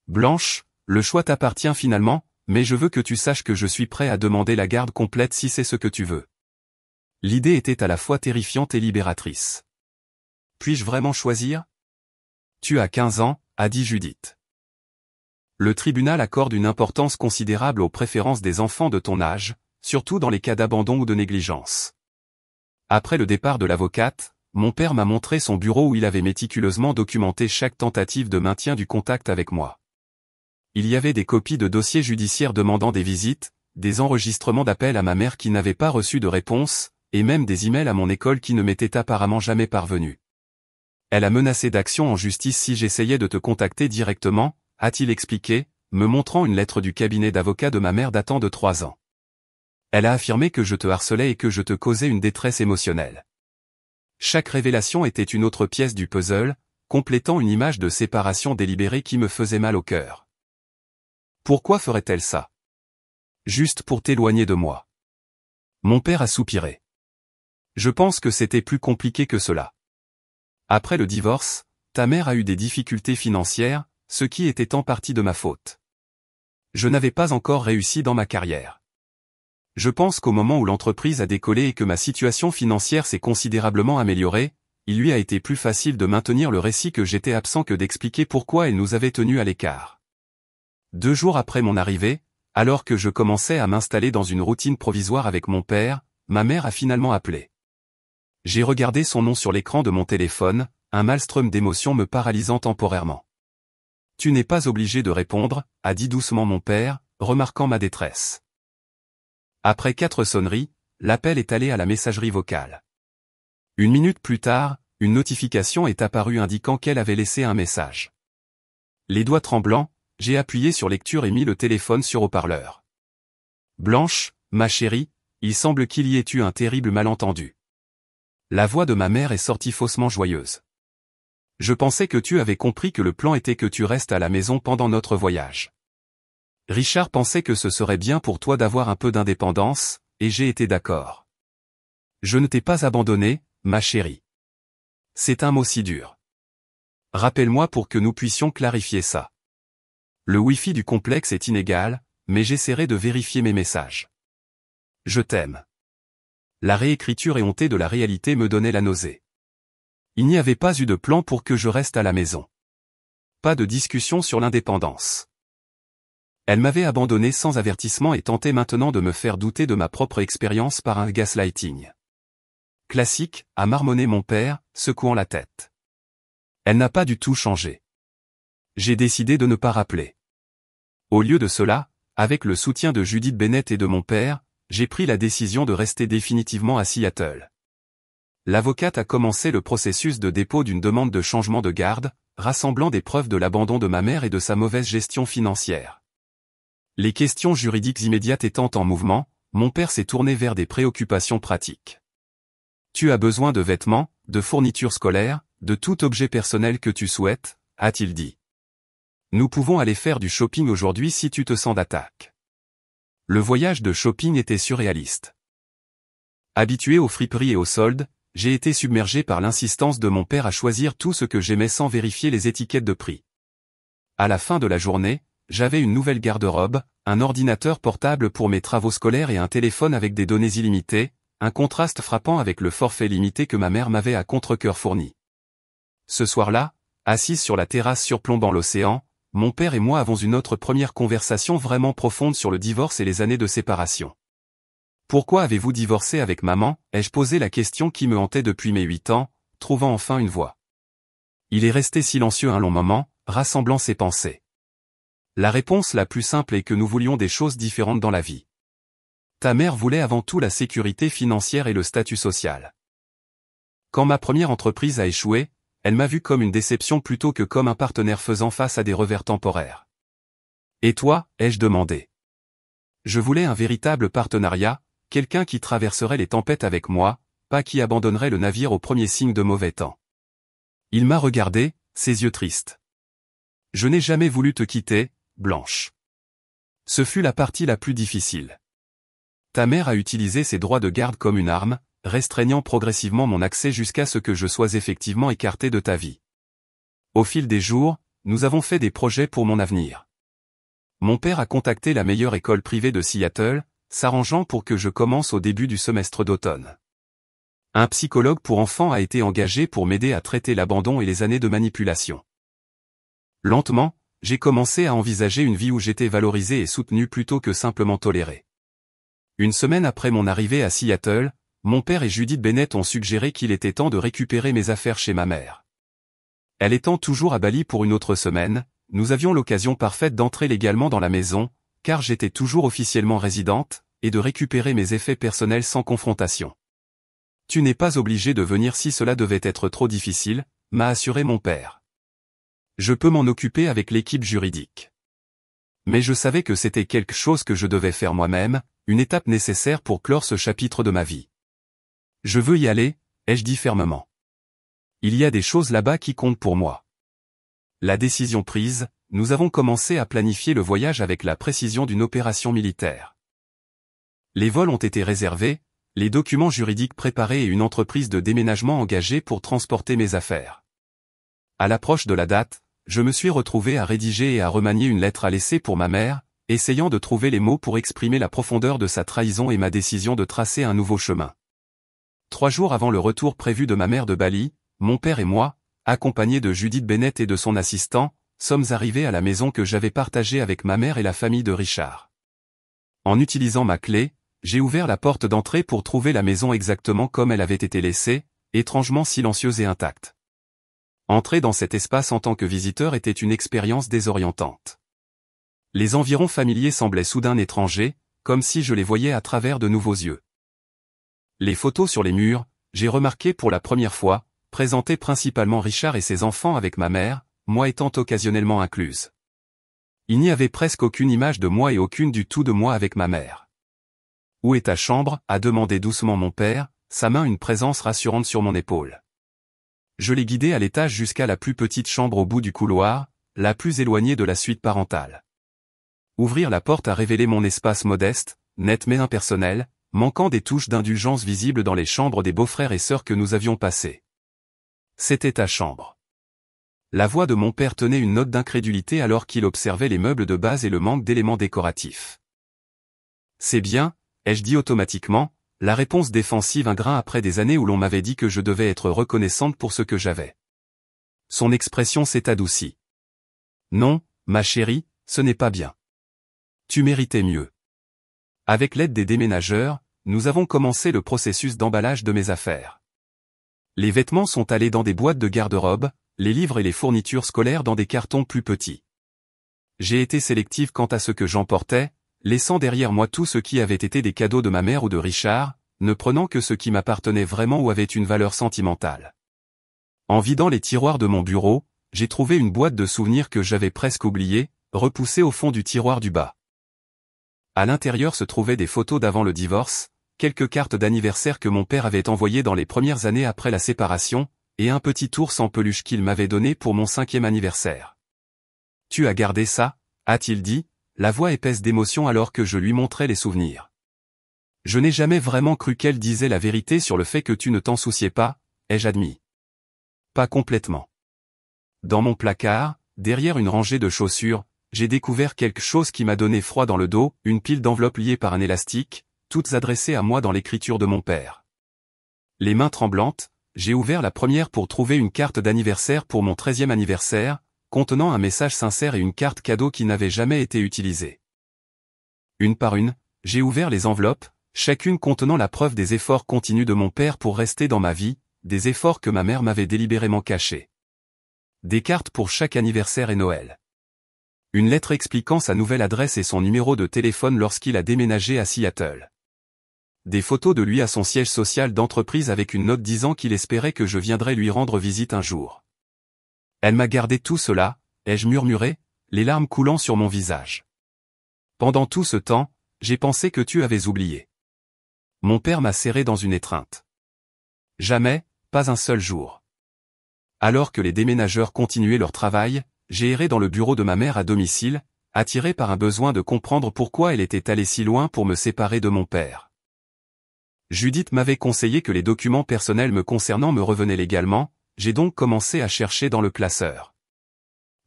Blanche, le choix t'appartient finalement, mais je veux que tu saches que je suis prêt à demander la garde complète si c'est ce que tu veux. L'idée était à la fois terrifiante et libératrice. Puis-je vraiment choisir? Tu as 15 ans, a dit Judith. Le tribunal accorde une importance considérable aux préférences des enfants de ton âge, surtout dans les cas d'abandon ou de négligence. Après le départ de l'avocate, mon père m'a montré son bureau où il avait méticuleusement documenté chaque tentative de maintien du contact avec moi. Il y avait des copies de dossiers judiciaires demandant des visites, des enregistrements d'appels à ma mère qui n'avaient pas reçu de réponse, et même des emails à mon école qui ne m'étaient apparemment jamais parvenus. Elle a menacé d'action en justice si j'essayais de te contacter directement, a-t-il expliqué, me montrant une lettre du cabinet d'avocat de ma mère datant de 3 ans. Elle a affirmé que je te harcelais et que je te causais une détresse émotionnelle. Chaque révélation était une autre pièce du puzzle, complétant une image de séparation délibérée qui me faisait mal au cœur. Pourquoi ferait-elle ça? Juste pour t'éloigner de moi. Mon père a soupiré. Je pense que c'était plus compliqué que cela. Après le divorce, ta mère a eu des difficultés financières, ce qui était en partie de ma faute. Je n'avais pas encore réussi dans ma carrière. Je pense qu'au moment où l'entreprise a décollé et que ma situation financière s'est considérablement améliorée, il lui a été plus facile de maintenir le récit que j'étais absent que d'expliquer pourquoi elle nous avait tenus à l'écart. 2 jours après mon arrivée, alors que je commençais à m'installer dans une routine provisoire avec mon père, ma mère a finalement appelé. J'ai regardé son nom sur l'écran de mon téléphone, un maelstrom d'émotions me paralysant temporairement. Tu n'es pas obligé de répondre, a dit doucement mon père, remarquant ma détresse. Après 4 sonneries, l'appel est allé à la messagerie vocale. 1 minute plus tard, une notification est apparue indiquant qu'elle avait laissé un message. Les doigts tremblants, j'ai appuyé sur lecture et mis le téléphone sur haut-parleur. Blanche, ma chérie, il semble qu'il y ait eu un terrible malentendu. La voix de ma mère est sortie faussement joyeuse. Je pensais que tu avais compris que le plan était que tu restes à la maison pendant notre voyage. Richard pensait que ce serait bien pour toi d'avoir un peu d'indépendance, et j'ai été d'accord. Je ne t'ai pas abandonné, ma chérie. C'est un mot si dur. Rappelle-moi pour que nous puissions clarifier ça. Le Wi-Fi du complexe est inégal, mais j'essaierai de vérifier mes messages. Je t'aime. La réécriture éhontée de la réalité me donnait la nausée. Il n'y avait pas eu de plan pour que je reste à la maison. Pas de discussion sur l'indépendance. Elle m'avait abandonné sans avertissement et tentait maintenant de me faire douter de ma propre expérience par un gaslighting. Classique, a marmonné mon père, secouant la tête. Elle n'a pas du tout changé. J'ai décidé de ne pas rappeler. Au lieu de cela, avec le soutien de Judith Bennett et de mon père, j'ai pris la décision de rester définitivement à Seattle. L'avocate a commencé le processus de dépôt d'une demande de changement de garde, rassemblant des preuves de l'abandon de ma mère et de sa mauvaise gestion financière. Les questions juridiques immédiates étant en mouvement, mon père s'est tourné vers des préoccupations pratiques. Tu as besoin de vêtements, de fournitures scolaires, de tout objet personnel que tu souhaites, a-t-il dit. Nous pouvons aller faire du shopping aujourd'hui si tu te sens d'attaque. Le voyage de shopping était surréaliste. Habitué aux friperies et aux soldes, j'ai été submergé par l'insistance de mon père à choisir tout ce que j'aimais sans vérifier les étiquettes de prix. À la fin de la journée, j'avais une nouvelle garde-robe, un ordinateur portable pour mes travaux scolaires et un téléphone avec des données illimitées, un contraste frappant avec le forfait limité que ma mère m'avait à contre-cœur fourni. Ce soir-là, assise sur la terrasse surplombant l'océan, mon père et moi avons une autre première conversation vraiment profonde sur le divorce et les années de séparation. Pourquoi avez-vous divorcé avec maman? Ai-je posé la question qui me hantait depuis mes 8 ans, trouvant enfin une voix. Il est resté silencieux un long moment, rassemblant ses pensées. La réponse la plus simple est que nous voulions des choses différentes dans la vie. Ta mère voulait avant tout la sécurité financière et le statut social. Quand ma première entreprise a échoué, elle m'a vu comme une déception plutôt que comme un partenaire faisant face à des revers temporaires. Et toi, ai-je demandé. Je voulais un véritable partenariat, quelqu'un qui traverserait les tempêtes avec moi, pas qui abandonnerait le navire au premier signe de mauvais temps. Il m'a regardé, ses yeux tristes. Je n'ai jamais voulu te quitter, Blanche. Ce fut la partie la plus difficile. Ta mère a utilisé ses droits de garde comme une arme, restreignant progressivement mon accès jusqu'à ce que je sois effectivement écarté de ta vie. Au fil des jours, nous avons fait des projets pour mon avenir. Mon père a contacté la meilleure école privée de Seattle, s'arrangeant pour que je commence au début du semestre d'automne. Un psychologue pour enfants a été engagé pour m'aider à traiter l'abandon et les années de manipulation. Lentement, j'ai commencé à envisager une vie où j'étais valorisé et soutenu plutôt que simplement toléré. Une semaine après mon arrivée à Seattle, mon père et Judith Bennett ont suggéré qu'il était temps de récupérer mes affaires chez ma mère. Elle étant toujours à Bali pour une autre semaine, nous avions l'occasion parfaite d'entrer légalement dans la maison, car j'étais toujours officiellement résidente, et de récupérer mes effets personnels sans confrontation. Tu n'es pas obligé de venir si cela devait être trop difficile, m'a assuré mon père. Je peux m'en occuper avec l'équipe juridique. Mais je savais que c'était quelque chose que je devais faire moi-même, une étape nécessaire pour clore ce chapitre de ma vie. Je veux y aller, ai-je dit fermement. Il y a des choses là-bas qui comptent pour moi. La décision prise, nous avons commencé à planifier le voyage avec la précision d'une opération militaire. Les vols ont été réservés, les documents juridiques préparés et une entreprise de déménagement engagée pour transporter mes affaires. À l'approche de la date, je me suis retrouvé à rédiger et à remanier une lettre à laisser pour ma mère, essayant de trouver les mots pour exprimer la profondeur de sa trahison et ma décision de tracer un nouveau chemin. 3 jours avant le retour prévu de ma mère de Bali, mon père et moi, accompagnés de Judith Bennett et de son assistant, sommes arrivés à la maison que j'avais partagée avec ma mère et la famille de Richard. En utilisant ma clé, j'ai ouvert la porte d'entrée pour trouver la maison exactement comme elle avait été laissée, étrangement silencieuse et intacte. Entrer dans cet espace en tant que visiteur était une expérience désorientante. Les environs familiers semblaient soudain étrangers, comme si je les voyais à travers de nouveaux yeux. Les photos sur les murs, j'ai remarqué pour la première fois, présentaient principalement Richard et ses enfants avec ma mère, moi étant occasionnellement incluse. Il n'y avait presque aucune image de moi et aucune du tout de moi avec ma mère. « Où est ta chambre ?» a demandé doucement mon père, sa main une présence rassurante sur mon épaule. Je l'ai guidé à l'étage jusqu'à la plus petite chambre au bout du couloir, la plus éloignée de la suite parentale. Ouvrir la porte a révélé mon espace modeste, net mais impersonnel, manquant des touches d'indulgence visibles dans les chambres des beaux-frères et sœurs que nous avions passées. C'était ta chambre. La voix de mon père tenait une note d'incrédulité alors qu'il observait les meubles de base et le manque d'éléments décoratifs. C'est bien, ai-je dit automatiquement, la réponse défensive un grain après des années où l'on m'avait dit que je devais être reconnaissante pour ce que j'avais. Son expression s'est adoucie. Non, ma chérie, ce n'est pas bien. Tu méritais mieux. Avec l'aide des déménageurs, nous avons commencé le processus d'emballage de mes affaires. Les vêtements sont allés dans des boîtes de garde-robe, les livres et les fournitures scolaires dans des cartons plus petits. J'ai été sélective quant à ce que j'emportais, laissant derrière moi tout ce qui avait été des cadeaux de ma mère ou de Richard, ne prenant que ce qui m'appartenait vraiment ou avait une valeur sentimentale. En vidant les tiroirs de mon bureau, j'ai trouvé une boîte de souvenirs que j'avais presque oubliée, repoussée au fond du tiroir du bas. À l'intérieur se trouvaient des photos d'avant le divorce, quelques cartes d'anniversaire que mon père avait envoyées dans les premières années après la séparation, et un petit ours en peluche qu'il m'avait donné pour mon 5e anniversaire. « Tu as gardé ça ?» a-t-il dit, la voix épaisse d'émotion alors que je lui montrais les souvenirs. Je n'ai jamais vraiment cru qu'elle disait la vérité sur le fait que tu ne t'en souciais pas, ai-je admis. Pas complètement. Dans mon placard, derrière une rangée de chaussures, j'ai découvert quelque chose qui m'a donné froid dans le dos, une pile d'enveloppes liées par un élastique, toutes adressées à moi dans l'écriture de mon père. Les mains tremblantes, j'ai ouvert la première pour trouver une carte d'anniversaire pour mon 13e anniversaire, contenant un message sincère et une carte cadeau qui n'avait jamais été utilisée. Une par une, j'ai ouvert les enveloppes, chacune contenant la preuve des efforts continus de mon père pour rester dans ma vie, des efforts que ma mère m'avait délibérément cachés. Des cartes pour chaque anniversaire et Noël. Une lettre expliquant sa nouvelle adresse et son numéro de téléphone lorsqu'il a déménagé à Seattle. Des photos de lui à son siège social d'entreprise avec une note disant qu'il espérait que je viendrais lui rendre visite un jour. Elle m'a gardé tout cela, ai-je murmuré, les larmes coulant sur mon visage. Pendant tout ce temps, j'ai pensé que tu avais oublié. Mon père m'a serré dans une étreinte. Jamais, pas un seul jour. Alors que les déménageurs continuaient leur travail, j'ai erré dans le bureau de ma mère à domicile, attiré par un besoin de comprendre pourquoi elle était allée si loin pour me séparer de mon père. Judith m'avait conseillé que les documents personnels me concernant me revenaient légalement, j'ai donc commencé à chercher dans le classeur.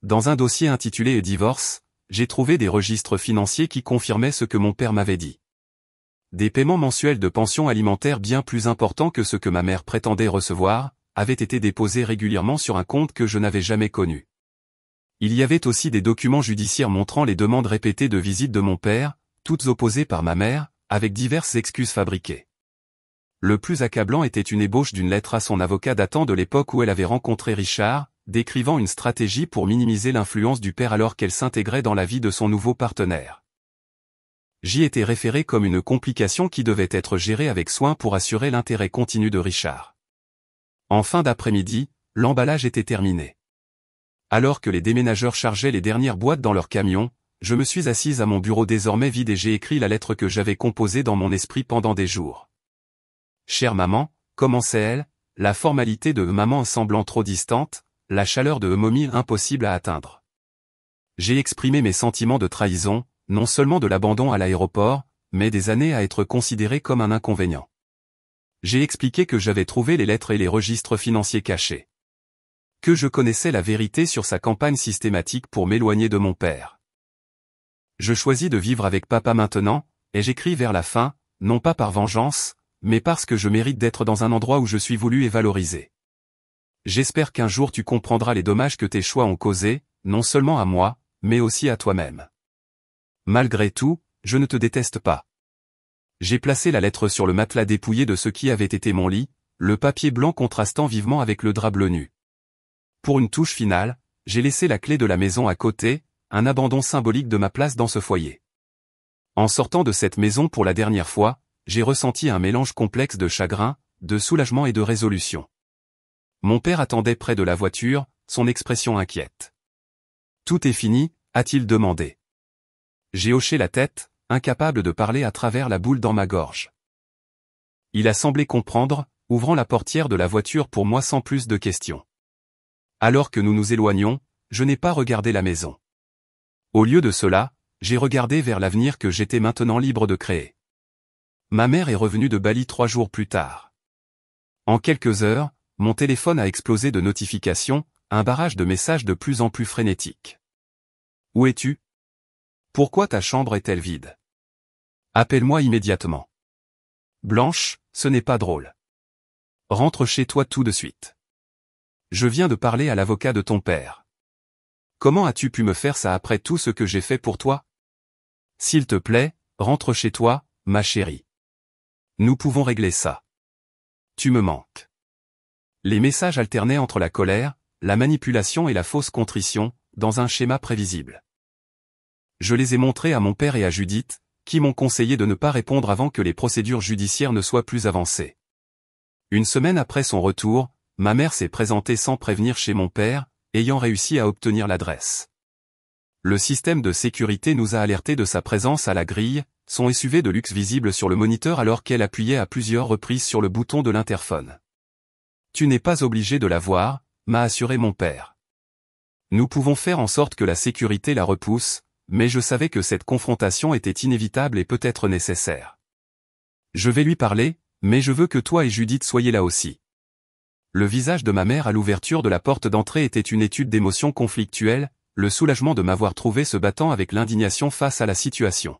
Dans un dossier intitulé « Divorce », j'ai trouvé des registres financiers qui confirmaient ce que mon père m'avait dit. Des paiements mensuels de pension alimentaire bien plus importants que ce que ma mère prétendait recevoir, avaient été déposés régulièrement sur un compte que je n'avais jamais connu. Il y avait aussi des documents judiciaires montrant les demandes répétées de visite de mon père, toutes opposées par ma mère, avec diverses excuses fabriquées. Le plus accablant était une ébauche d'une lettre à son avocat datant de l'époque où elle avait rencontré Richard, décrivant une stratégie pour minimiser l'influence du père alors qu'elle s'intégrait dans la vie de son nouveau partenaire. J'y étais référé comme une complication qui devait être gérée avec soin pour assurer l'intérêt continu de Richard. En fin d'après-midi, l'emballage était terminé. Alors que les déménageurs chargeaient les dernières boîtes dans leur camion, je me suis assise à mon bureau désormais vide et j'ai écrit la lettre que j'avais composée dans mon esprit pendant des jours. Chère maman, commençait-elle, la formalité de maman semblant trop distante, la chaleur de momie impossible à atteindre. J'ai exprimé mes sentiments de trahison, non seulement de l'abandon à l'aéroport, mais des années à être considéré comme un inconvénient. J'ai expliqué que j'avais trouvé les lettres et les registres financiers cachés. Que je connaissais la vérité sur sa campagne systématique pour m'éloigner de mon père. Je choisis de vivre avec papa maintenant, et j'écris vers la fin, non pas par vengeance, mais parce que je mérite d'être dans un endroit où je suis voulu et valorisé. J'espère qu'un jour tu comprendras les dommages que tes choix ont causés, non seulement à moi, mais aussi à toi-même. Malgré tout, je ne te déteste pas. J'ai placé la lettre sur le matelas dépouillé de ce qui avait été mon lit, le papier blanc contrastant vivement avec le drap bleu nu. Pour une touche finale, j'ai laissé la clé de la maison à côté, un abandon symbolique de ma place dans ce foyer. En sortant de cette maison pour la dernière fois, j'ai ressenti un mélange complexe de chagrin, de soulagement et de résolution. Mon père attendait près de la voiture, son expression inquiète. « Tout est fini ?» a-t-il demandé. J'ai hoché la tête, incapable de parler à travers la boule dans ma gorge. Il a semblé comprendre, ouvrant la portière de la voiture pour moi sans plus de questions. Alors que nous nous éloignions, je n'ai pas regardé la maison. Au lieu de cela, j'ai regardé vers l'avenir que j'étais maintenant libre de créer. Ma mère est revenue de Bali 3 jours plus tard. En quelques heures, mon téléphone a explosé de notifications, un barrage de messages de plus en plus frénétique. Où es-tu? Pourquoi ta chambre est-elle vide? Appelle-moi immédiatement. Blanche, ce n'est pas drôle. Rentre chez toi tout de suite. Je viens de parler à l'avocat de ton père. Comment as-tu pu me faire ça après tout ce que j'ai fait pour toi? S'il te plaît, rentre chez toi, ma chérie. Nous pouvons régler ça. Tu me manques. Les messages alternaient entre la colère, la manipulation et la fausse contrition, dans un schéma prévisible. Je les ai montrés à mon père et à Judith, qui m'ont conseillé de ne pas répondre avant que les procédures judiciaires ne soient plus avancées. Une semaine après son retour, ma mère s'est présentée sans prévenir chez mon père, ayant réussi à obtenir l'adresse. Le système de sécurité nous a alertés de sa présence à la grille, son SUV de luxe visible sur le moniteur alors qu'elle appuyait à plusieurs reprises sur le bouton de l'interphone. Tu n'es pas obligé de la voir, m'a assuré mon père. Nous pouvons faire en sorte que la sécurité la repousse, mais je savais que cette confrontation était inévitable et peut-être nécessaire. Je vais lui parler, mais je veux que toi et Judith soyez là aussi. Le visage de ma mère à l'ouverture de la porte d'entrée était une étude d'émotions conflictuelles, le soulagement de m'avoir trouvé se battant avec l'indignation face à la situation.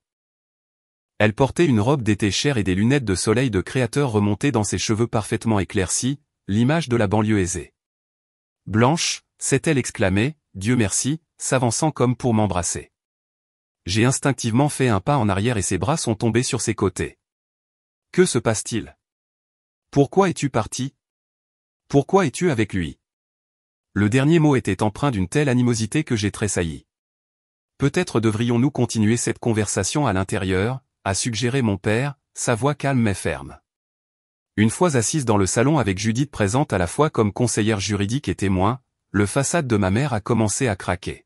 Elle portait une robe d'été chère et des lunettes de soleil de créateur remontées dans ses cheveux parfaitement éclaircis, l'image de la banlieue aisée. Blanche, s'est-elle exclamée, Dieu merci, s'avançant comme pour m'embrasser. J'ai instinctivement fait un pas en arrière et ses bras sont tombés sur ses côtés. Que se passe-t-il? Pourquoi es-tu parti? Pourquoi es-tu avec lui? Le dernier mot était empreint d'une telle animosité que j'ai tressailli. Peut-être devrions-nous continuer cette conversation à l'intérieur, a suggéré mon père, sa voix calme mais ferme. Une fois assise dans le salon avec Judith présente à la fois comme conseillère juridique et témoin, le façade de ma mère a commencé à craquer.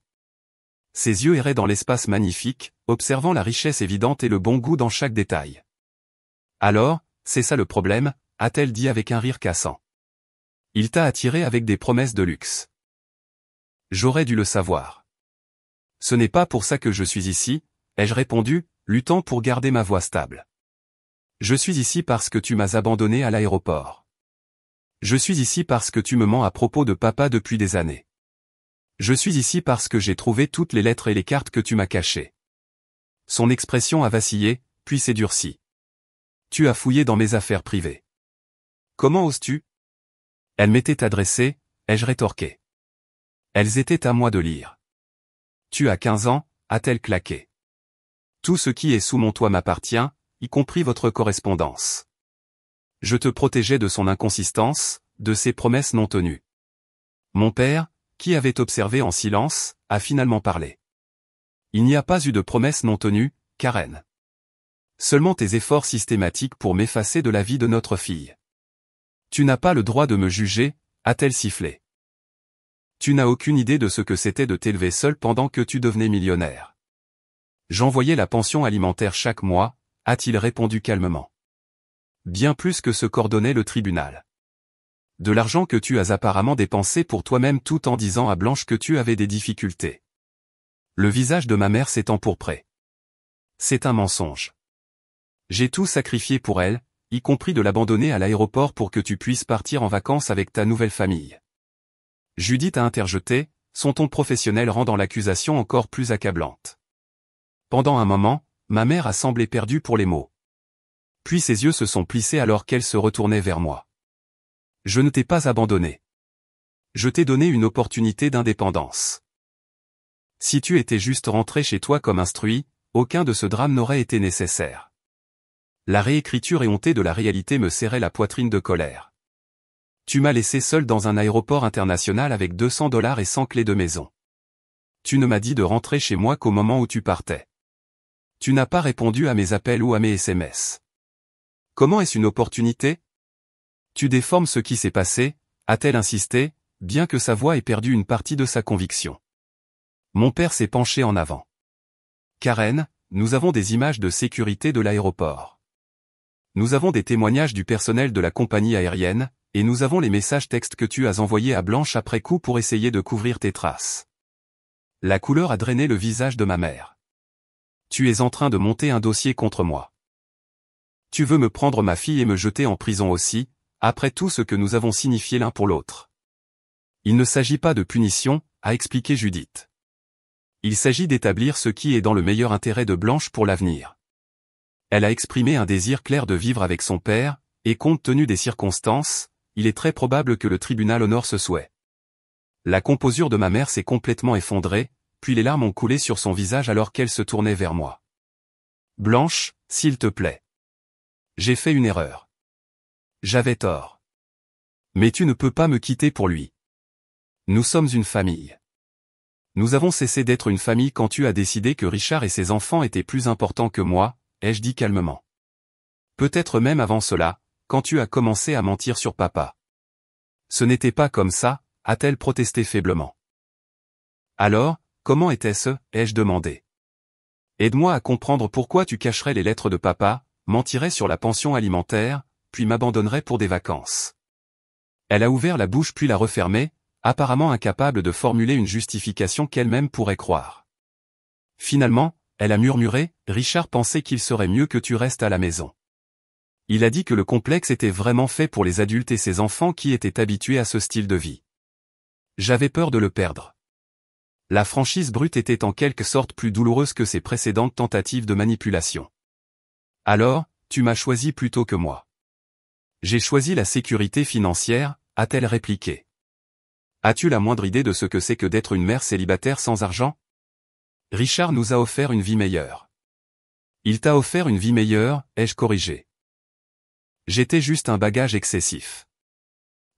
Ses yeux erraient dans l'espace magnifique, observant la richesse évidente et le bon goût dans chaque détail. Alors, c'est ça le problème, a-t-elle dit avec un rire cassant. Il t'a attiré avec des promesses de luxe. J'aurais dû le savoir. Ce n'est pas pour ça que je suis ici, ai-je répondu, luttant pour garder ma voix stable. Je suis ici parce que tu m'as abandonné à l'aéroport. Je suis ici parce que tu me mens à propos de papa depuis des années. Je suis ici parce que j'ai trouvé toutes les lettres et les cartes que tu m'as cachées. Son expression a vacillé, puis s'est durcie. Tu as fouillé dans mes affaires privées. Comment oses-tu? Elle m'était adressée, ai-je rétorqué. Elles étaient à moi de lire. Tu as 15 ans, a-t-elle claqué. Tout ce qui est sous mon toit m'appartient, y compris votre correspondance. Je te protégeais de son inconsistance, de ses promesses non tenues. Mon père, qui avait observé en silence, a finalement parlé. Il n'y a pas eu de promesses non tenues, Karen. Seulement tes efforts systématiques pour m'effacer de la vie de notre fille. Tu n'as pas le droit de me juger, a-t-elle sifflé. Tu n'as aucune idée de ce que c'était de t'élever seul pendant que tu devenais millionnaire. J'envoyais la pension alimentaire chaque mois, a-t-il répondu calmement. Bien plus que ce qu'ordonnait le tribunal. De l'argent que tu as apparemment dépensé pour toi-même tout en disant à Blanche que tu avais des difficultés. Le visage de ma mère s'est empourpré. C'est un mensonge. J'ai tout sacrifié pour elle, y compris de l'abandonner à l'aéroport pour que tu puisses partir en vacances avec ta nouvelle famille. Judith a interjeté, son ton professionnel rendant l'accusation encore plus accablante. Pendant un moment, ma mère a semblé perdue pour les mots. Puis ses yeux se sont plissés alors qu'elle se retournait vers moi. Je ne t'ai pas abandonné. Je t'ai donné une opportunité d'indépendance. Si tu étais juste rentré chez toi comme instruit, aucun de ce drame n'aurait été nécessaire. La réécriture éhontée de la réalité me serrait la poitrine de colère. Tu m'as laissé seul dans un aéroport international avec $200 et 100 clés de maison. Tu ne m'as dit de rentrer chez moi qu'au moment où tu partais. Tu n'as pas répondu à mes appels ou à mes SMS. Comment est-ce une opportunité? Tu déformes ce qui s'est passé, a-t-elle insisté, bien que sa voix ait perdu une partie de sa conviction. Mon père s'est penché en avant. Karen, nous avons des images de sécurité de l'aéroport. Nous avons des témoignages du personnel de la compagnie aérienne, et nous avons les messages textes que tu as envoyés à Blanche après coup pour essayer de couvrir tes traces. La couleur a drainé le visage de ma mère. Tu es en train de monter un dossier contre moi. Tu veux me prendre ma fille et me jeter en prison aussi, après tout ce que nous avons signifié l'un pour l'autre. Il ne s'agit pas de punition, a expliqué Judith. Il s'agit d'établir ce qui est dans le meilleur intérêt de Blanche pour l'avenir. Elle a exprimé un désir clair de vivre avec son père, et compte tenu des circonstances, il est très probable que le tribunal honore ce souhait. La composure de ma mère s'est complètement effondrée, puis les larmes ont coulé sur son visage alors qu'elle se tournait vers moi. Blanche, s'il te plaît. J'ai fait une erreur. J'avais tort. Mais tu ne peux pas me quitter pour lui. Nous sommes une famille. Nous avons cessé d'être une famille quand tu as décidé que Richard et ses enfants étaient plus importants que moi, ai-je dit calmement. Peut-être même avant cela, quand tu as commencé à mentir sur papa. Ce n'était pas comme ça, a-t-elle protesté faiblement. Alors, comment était-ce, ai-je demandé. Aide-moi à comprendre pourquoi tu cacherais les lettres de papa, mentirais sur la pension alimentaire, puis m'abandonnerais pour des vacances. Elle a ouvert la bouche puis l'a refermée, apparemment incapable de formuler une justification qu'elle-même pourrait croire. Finalement, elle a murmuré, Richard pensait qu'il serait mieux que tu restes à la maison. Il a dit que le complexe était vraiment fait pour les adultes et ses enfants qui étaient habitués à ce style de vie. J'avais peur de le perdre. La franchise brute était en quelque sorte plus douloureuse que ses précédentes tentatives de manipulation. Alors, tu m'as choisi plutôt que moi. J'ai choisi la sécurité financière, a-t-elle répliqué. As-tu la moindre idée de ce que c'est que d'être une mère célibataire sans argent? Richard nous a offert une vie meilleure. Il t'a offert une vie meilleure, ai-je corrigé. J'étais juste un bagage excessif.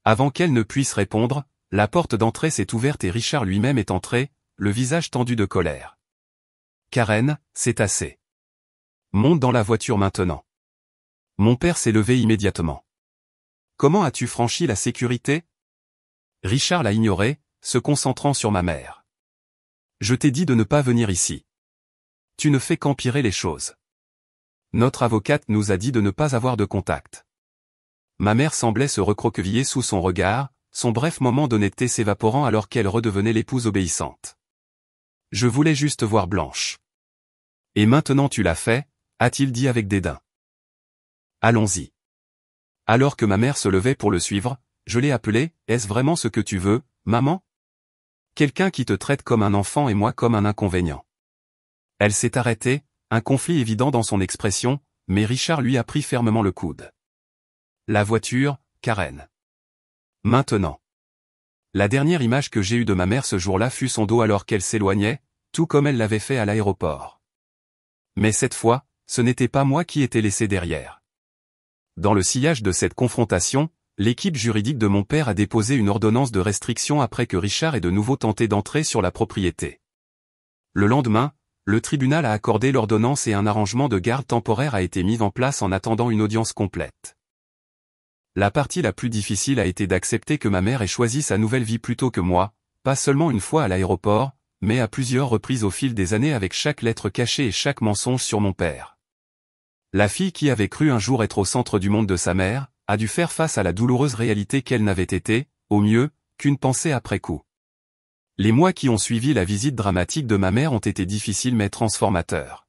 Avant qu'elle ne puisse répondre, la porte d'entrée s'est ouverte et Richard lui-même est entré, le visage tendu de colère. Karen, c'est assez. Monte dans la voiture maintenant. Mon père s'est levé immédiatement. Comment as-tu franchi la sécurité? Richard l'a ignoré, se concentrant sur ma mère. Je t'ai dit de ne pas venir ici. Tu ne fais qu'empirer les choses. Notre avocate nous a dit de ne pas avoir de contact. Ma mère semblait se recroqueviller sous son regard, son bref moment d'honnêteté s'évaporant alors qu'elle redevenait l'épouse obéissante. Je voulais juste voir Blanche. Et maintenant tu l'as fait, a-t-il dit avec dédain. Allons-y. Alors que ma mère se levait pour le suivre, je l'ai appelé, est-ce vraiment ce que tu veux, maman? Quelqu'un qui te traite comme un enfant et moi comme un inconvénient. Elle s'est arrêtée, un conflit évident dans son expression, mais Richard lui a pris fermement le coude. La voiture, Karen. Maintenant. La dernière image que j'ai eue de ma mère ce jour-là fut son dos alors qu'elle s'éloignait, tout comme elle l'avait fait à l'aéroport. Mais cette fois, ce n'était pas moi qui étais laissé derrière. Dans le sillage de cette confrontation, l'équipe juridique de mon père a déposé une ordonnance de restriction après que Richard ait de nouveau tenté d'entrer sur la propriété. Le lendemain, le tribunal a accordé l'ordonnance et un arrangement de garde temporaire a été mis en place en attendant une audience complète. La partie la plus difficile a été d'accepter que ma mère ait choisi sa nouvelle vie plutôt que moi, pas seulement une fois à l'aéroport, mais à plusieurs reprises au fil des années avec chaque lettre cachée et chaque mensonge sur mon père. La fille qui avait cru un jour être au centre du monde de sa mère, a dû faire face à la douloureuse réalité qu'elle n'avait été, au mieux, qu'une pensée après coup. Les mois qui ont suivi la visite dramatique de ma mère ont été difficiles mais transformateurs.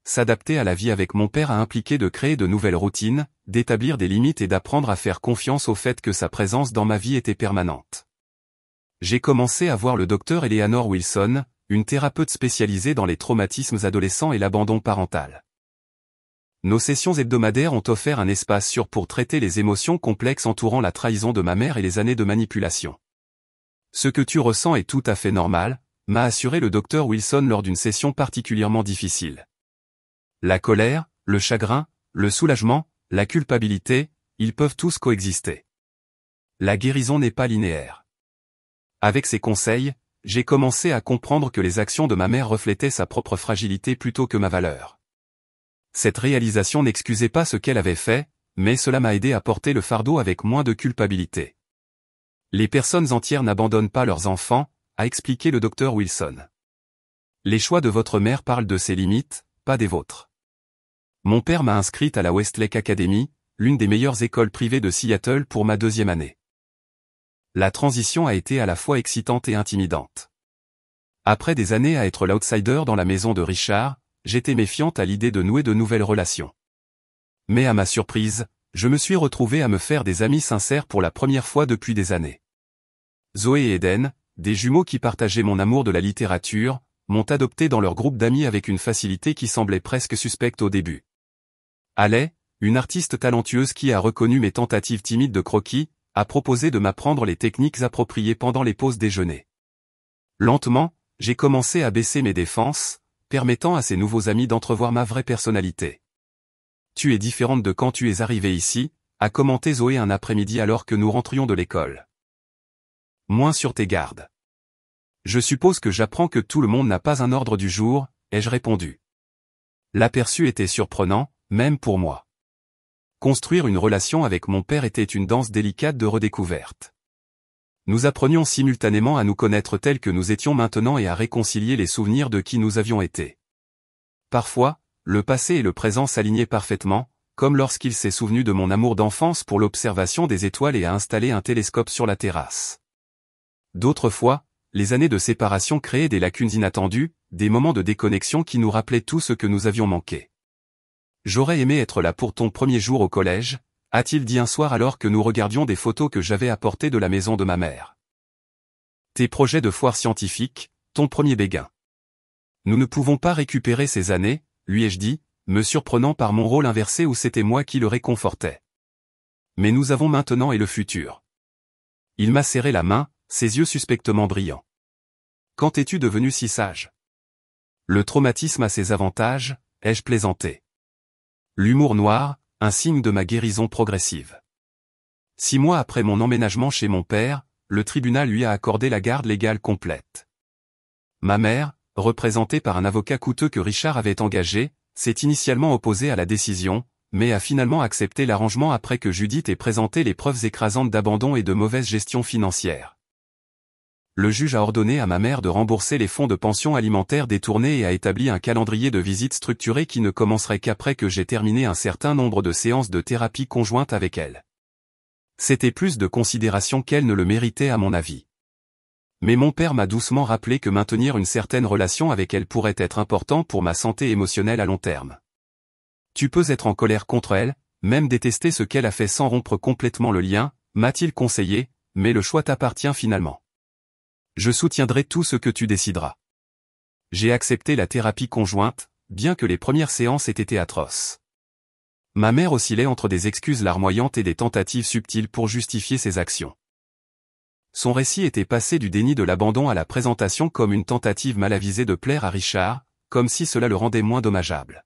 S'adapter à la vie avec mon père a impliqué de créer de nouvelles routines, d'établir des limites et d'apprendre à faire confiance au fait que sa présence dans ma vie était permanente. J'ai commencé à voir le docteur Eleanor Wilson, une thérapeute spécialisée dans les traumatismes adolescents et l'abandon parental. Nos sessions hebdomadaires ont offert un espace sûr pour traiter les émotions complexes entourant la trahison de ma mère et les années de manipulation. Ce que tu ressens est tout à fait normal, m'a assuré le docteur Wilson lors d'une session particulièrement difficile. La colère, le chagrin, le soulagement, la culpabilité, ils peuvent tous coexister. La guérison n'est pas linéaire. Avec ces conseils, j'ai commencé à comprendre que les actions de ma mère reflétaient sa propre fragilité plutôt que ma valeur. Cette réalisation n'excusait pas ce qu'elle avait fait, mais cela m'a aidé à porter le fardeau avec moins de culpabilité. Les personnes entières n'abandonnent pas leurs enfants, a expliqué le docteur Wilson. Les choix de votre mère parlent de ses limites, pas des vôtres. Mon père m'a inscrite à la Westlake Academy, l'une des meilleures écoles privées de Seattle pour ma 2e année. La transition a été à la fois excitante et intimidante. Après des années à être l'outsider dans la maison de Richard, j'étais méfiante à l'idée de nouer de nouvelles relations. Mais à ma surprise, je me suis retrouvé à me faire des amis sincères pour la première fois depuis des années. Zoé et Eden, des jumeaux qui partageaient mon amour de la littérature, m'ont adopté dans leur groupe d'amis avec une facilité qui semblait presque suspecte au début. Haley, une artiste talentueuse qui a reconnu mes tentatives timides de croquis, a proposé de m'apprendre les techniques appropriées pendant les pauses déjeuner. Lentement, j'ai commencé à baisser mes défenses, permettant à ces nouveaux amis d'entrevoir ma vraie personnalité. Tu es différente de quand tu es arrivée ici, a commenté Zoé un après-midi alors que nous rentrions de l'école. Moins sur tes gardes. Je suppose que j'apprends que tout le monde n'a pas un ordre du jour, ai-je répondu. L'aperçu était surprenant, même pour moi. Construire une relation avec mon père était une danse délicate de redécouverte. Nous apprenions simultanément à nous connaître tels que nous étions maintenant et à réconcilier les souvenirs de qui nous avions été. Parfois, le passé et le présent s'alignaient parfaitement, comme lorsqu'il s'est souvenu de mon amour d'enfance pour l'observation des étoiles et a installé un télescope sur la terrasse. D'autres fois, les années de séparation créaient des lacunes inattendues, des moments de déconnexion qui nous rappelaient tout ce que nous avions manqué. J'aurais aimé être là pour ton premier jour au collège, a-t-il dit un soir alors que nous regardions des photos que j'avais apportées de la maison de ma mère. Tes projets de foire scientifique, ton premier béguin. Nous ne pouvons pas récupérer ces années, lui ai-je dit, me surprenant par mon rôle inversé où c'était moi qui le réconfortais. Mais nous avons maintenant et le futur. Il m'a serré la main, ses yeux suspectement brillants. Quand es-tu devenu si sage? Le traumatisme a ses avantages, ai-je plaisanté. L'humour noir, un signe de ma guérison progressive. 6 mois après mon emménagement chez mon père, le tribunal lui a accordé la garde légale complète. Ma mère, représentée par un avocat coûteux que Richard avait engagé, s'est initialement opposée à la décision, mais a finalement accepté l'arrangement après que Judith ait présenté les preuves écrasantes d'abandon et de mauvaise gestion financière. Le juge a ordonné à ma mère de rembourser les fonds de pension alimentaire détournés et a établi un calendrier de visites structuré qui ne commencerait qu'après que j'ai terminé un certain nombre de séances de thérapie conjointe avec elle. C'était plus de considération qu'elle ne le méritait à mon avis. Mais mon père m'a doucement rappelé que maintenir une certaine relation avec elle pourrait être important pour ma santé émotionnelle à long terme. Tu peux être en colère contre elle, même détester ce qu'elle a fait sans rompre complètement le lien, m'a-t-il conseillé, mais le choix t'appartient finalement. Je soutiendrai tout ce que tu décideras. J'ai accepté la thérapie conjointe, bien que les premières séances aient été atroces. Ma mère oscillait entre des excuses larmoyantes et des tentatives subtiles pour justifier ses actions. Son récit était passé du déni de l'abandon à la présentation comme une tentative mal avisée de plaire à Richard, comme si cela le rendait moins dommageable.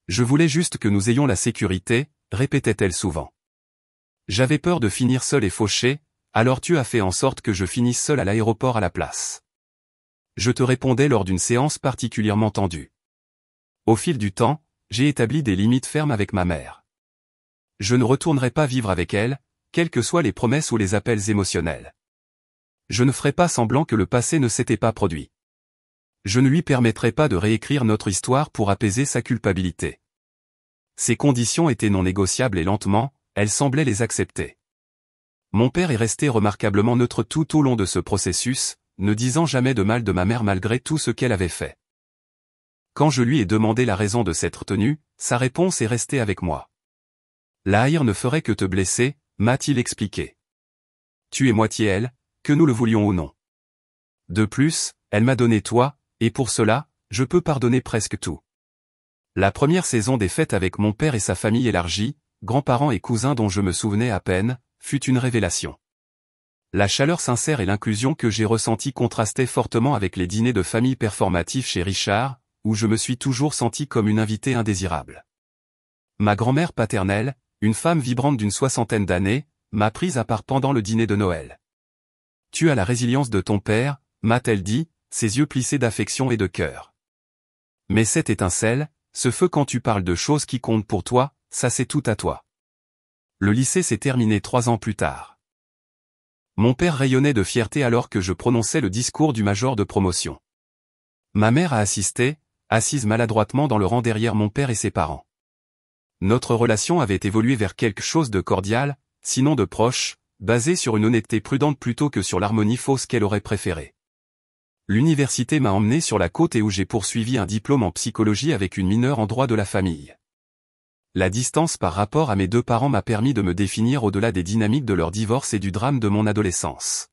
Je voulais juste que nous ayons la sécurité, répétait-elle souvent. J'avais peur de finir seul et fauché, alors tu as fait en sorte que je finisse seul à l'aéroport à la place. Je te répondais lors d'une séance particulièrement tendue. Au fil du temps, j'ai établi des limites fermes avec ma mère. Je ne retournerai pas vivre avec elle, quelles que soient les promesses ou les appels émotionnels. Je ne ferai pas semblant que le passé ne s'était pas produit. Je ne lui permettrai pas de réécrire notre histoire pour apaiser sa culpabilité. Ces conditions étaient non négociables et lentement, elle semblait les accepter. Mon père est resté remarquablement neutre tout au long de ce processus, ne disant jamais de mal de ma mère malgré tout ce qu'elle avait fait. Quand je lui ai demandé la raison de s'être tenue, sa réponse est restée avec moi. La haïr ne ferait que te blesser, m'a-t-il expliqué. Tu es moitié elle, que nous le voulions ou non. De plus, elle m'a donné toi, et pour cela, je peux pardonner presque tout. La première saison des fêtes avec mon père et sa famille élargie, grands-parents et cousins dont je me souvenais à peine, fut une révélation. La chaleur sincère et l'inclusion que j'ai ressentie contrastaient fortement avec les dîners de famille performatifs chez Richard, où je me suis toujours senti comme une invitée indésirable. Ma grand-mère paternelle, une femme vibrante d'une 60aine d'années, m'a prise à part pendant le dîner de Noël. Tu as la résilience de ton père, m'a-t-elle dit, ses yeux plissés d'affection et de cœur. Mais cette étincelle, ce feu quand tu parles de choses qui comptent pour toi, ça c'est tout à toi. Le lycée s'est terminé 3 ans plus tard. Mon père rayonnait de fierté alors que je prononçais le discours du major de promotion. Ma mère a assisté, assise maladroitement dans le rang derrière mon père et ses parents. Notre relation avait évolué vers quelque chose de cordial, sinon de proche, basé sur une honnêteté prudente plutôt que sur l'harmonie fausse qu'elle aurait préférée. L'université m'a emmené sur la côte et où j'ai poursuivi un diplôme en psychologie avec une mineure en droit de la famille. La distance par rapport à mes deux parents m'a permis de me définir au-delà des dynamiques de leur divorce et du drame de mon adolescence.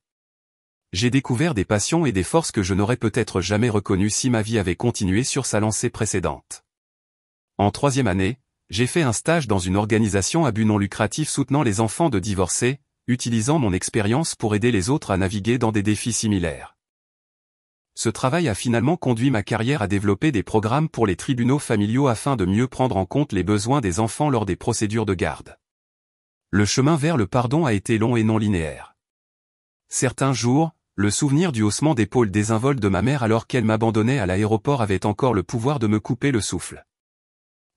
J'ai découvert des passions et des forces que je n'aurais peut-être jamais reconnues si ma vie avait continué sur sa lancée précédente. En troisième année, j'ai fait un stage dans une organisation à but non lucratif soutenant les enfants de divorcés, utilisant mon expérience pour aider les autres à naviguer dans des défis similaires. Ce travail a finalement conduit ma carrière à développer des programmes pour les tribunaux familiaux afin de mieux prendre en compte les besoins des enfants lors des procédures de garde. Le chemin vers le pardon a été long et non linéaire. Certains jours, le souvenir du haussement d'épaule désinvolte de ma mère alors qu'elle m'abandonnait à l'aéroport avait encore le pouvoir de me couper le souffle.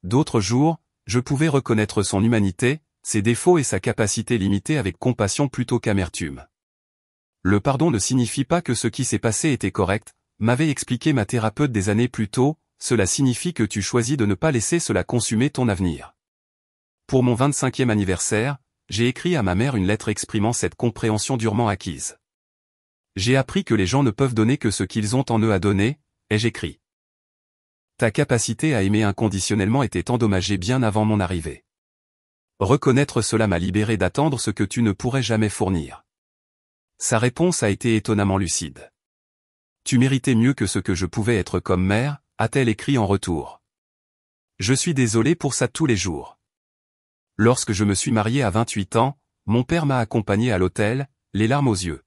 D'autres jours, je pouvais reconnaître son humanité, ses défauts et sa capacité limitée avec compassion plutôt qu'amertume. Le pardon ne signifie pas que ce qui s'est passé était correct, m'avait expliqué ma thérapeute des années plus tôt, cela signifie que tu choisis de ne pas laisser cela consumer ton avenir. Pour mon 25e anniversaire, j'ai écrit à ma mère une lettre exprimant cette compréhension durement acquise. J'ai appris que les gens ne peuvent donner que ce qu'ils ont en eux à donner, ai-je écrit. Ta capacité à aimer inconditionnellement était endommagée bien avant mon arrivée. Reconnaître cela m'a libéré d'attendre ce que tu ne pourrais jamais fournir. Sa réponse a été étonnamment lucide. Tu méritais mieux que ce que je pouvais être comme mère, a-t-elle écrit en retour. Je suis désolé pour ça tous les jours. Lorsque je me suis marié à 28 ans, mon père m'a accompagné à l'hôtel, les larmes aux yeux.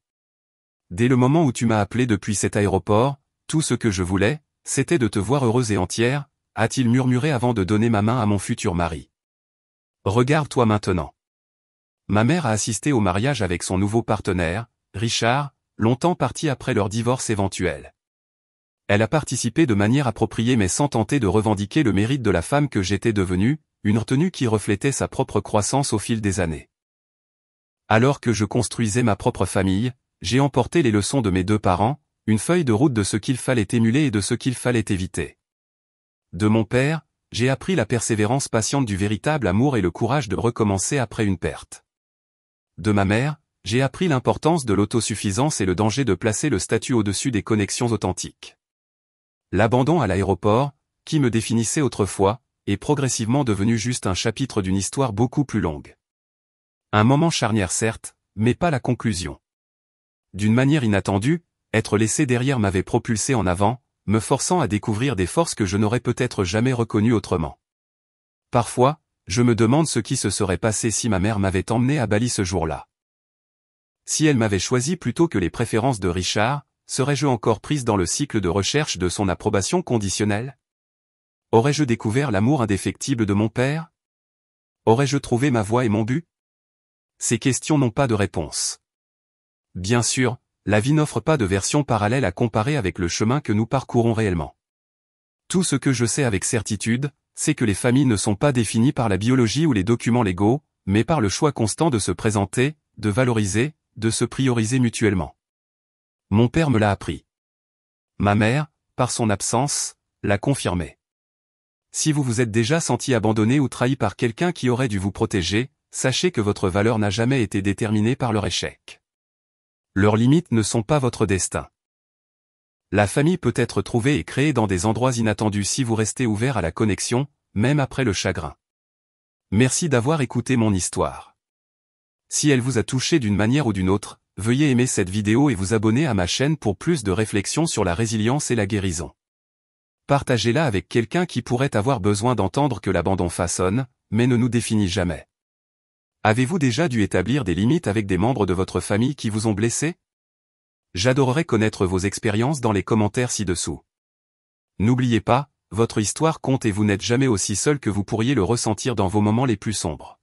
Dès le moment où tu m'as appelé depuis cet aéroport, tout ce que je voulais, c'était de te voir heureuse et entière, a-t-il murmuré avant de donner ma main à mon futur mari. Regarde-toi maintenant. Ma mère a assisté au mariage avec son nouveau partenaire, Richard, longtemps parti après leur divorce éventuel. Elle a participé de manière appropriée mais sans tenter de revendiquer le mérite de la femme que j'étais devenue, une retenue qui reflétait sa propre croissance au fil des années. Alors que je construisais ma propre famille, j'ai emporté les leçons de mes deux parents, une feuille de route de ce qu'il fallait émuler et de ce qu'il fallait éviter. De mon père, j'ai appris la persévérance patiente du véritable amour et le courage de recommencer après une perte. De ma mère, j'ai appris l'importance de l'autosuffisance et le danger de placer le statut au-dessus des connexions authentiques. L'abandon à l'aéroport, qui me définissait autrefois, est progressivement devenu juste un chapitre d'une histoire beaucoup plus longue. Un moment charnière certes, mais pas la conclusion. D'une manière inattendue, être laissé derrière m'avait propulsé en avant, me forçant à découvrir des forces que je n'aurais peut-être jamais reconnues autrement. Parfois, je me demande ce qui se serait passé si ma mère m'avait emmené à Bali ce jour-là. Si elle m'avait choisi plutôt que les préférences de Richard, serais-je encore prise dans le cycle de recherche de son approbation conditionnelle? Aurais-je découvert l'amour indéfectible de mon père? Aurais-je trouvé ma voie et mon but? Ces questions n'ont pas de réponse. Bien sûr, la vie n'offre pas de version parallèle à comparer avec le chemin que nous parcourons réellement. Tout ce que je sais avec certitude, c'est que les familles ne sont pas définies par la biologie ou les documents légaux, mais par le choix constant de se présenter, de valoriser, de se prioriser mutuellement. Mon père me l'a appris. Ma mère, par son absence, l'a confirmé. Si vous vous êtes déjà senti abandonné ou trahi par quelqu'un qui aurait dû vous protéger, sachez que votre valeur n'a jamais été déterminée par leur échec. Leurs limites ne sont pas votre destin. La famille peut être trouvée et créée dans des endroits inattendus si vous restez ouvert à la connexion, même après le chagrin. Merci d'avoir écouté mon histoire. Si elle vous a touché d'une manière ou d'une autre, veuillez aimer cette vidéo et vous abonner à ma chaîne pour plus de réflexions sur la résilience et la guérison. Partagez-la avec quelqu'un qui pourrait avoir besoin d'entendre que l'abandon façonne, mais ne nous définit jamais. Avez-vous déjà dû établir des limites avec des membres de votre famille qui vous ont blessé? J'adorerais connaître vos expériences dans les commentaires ci-dessous. N'oubliez pas, votre histoire compte et vous n'êtes jamais aussi seul que vous pourriez le ressentir dans vos moments les plus sombres.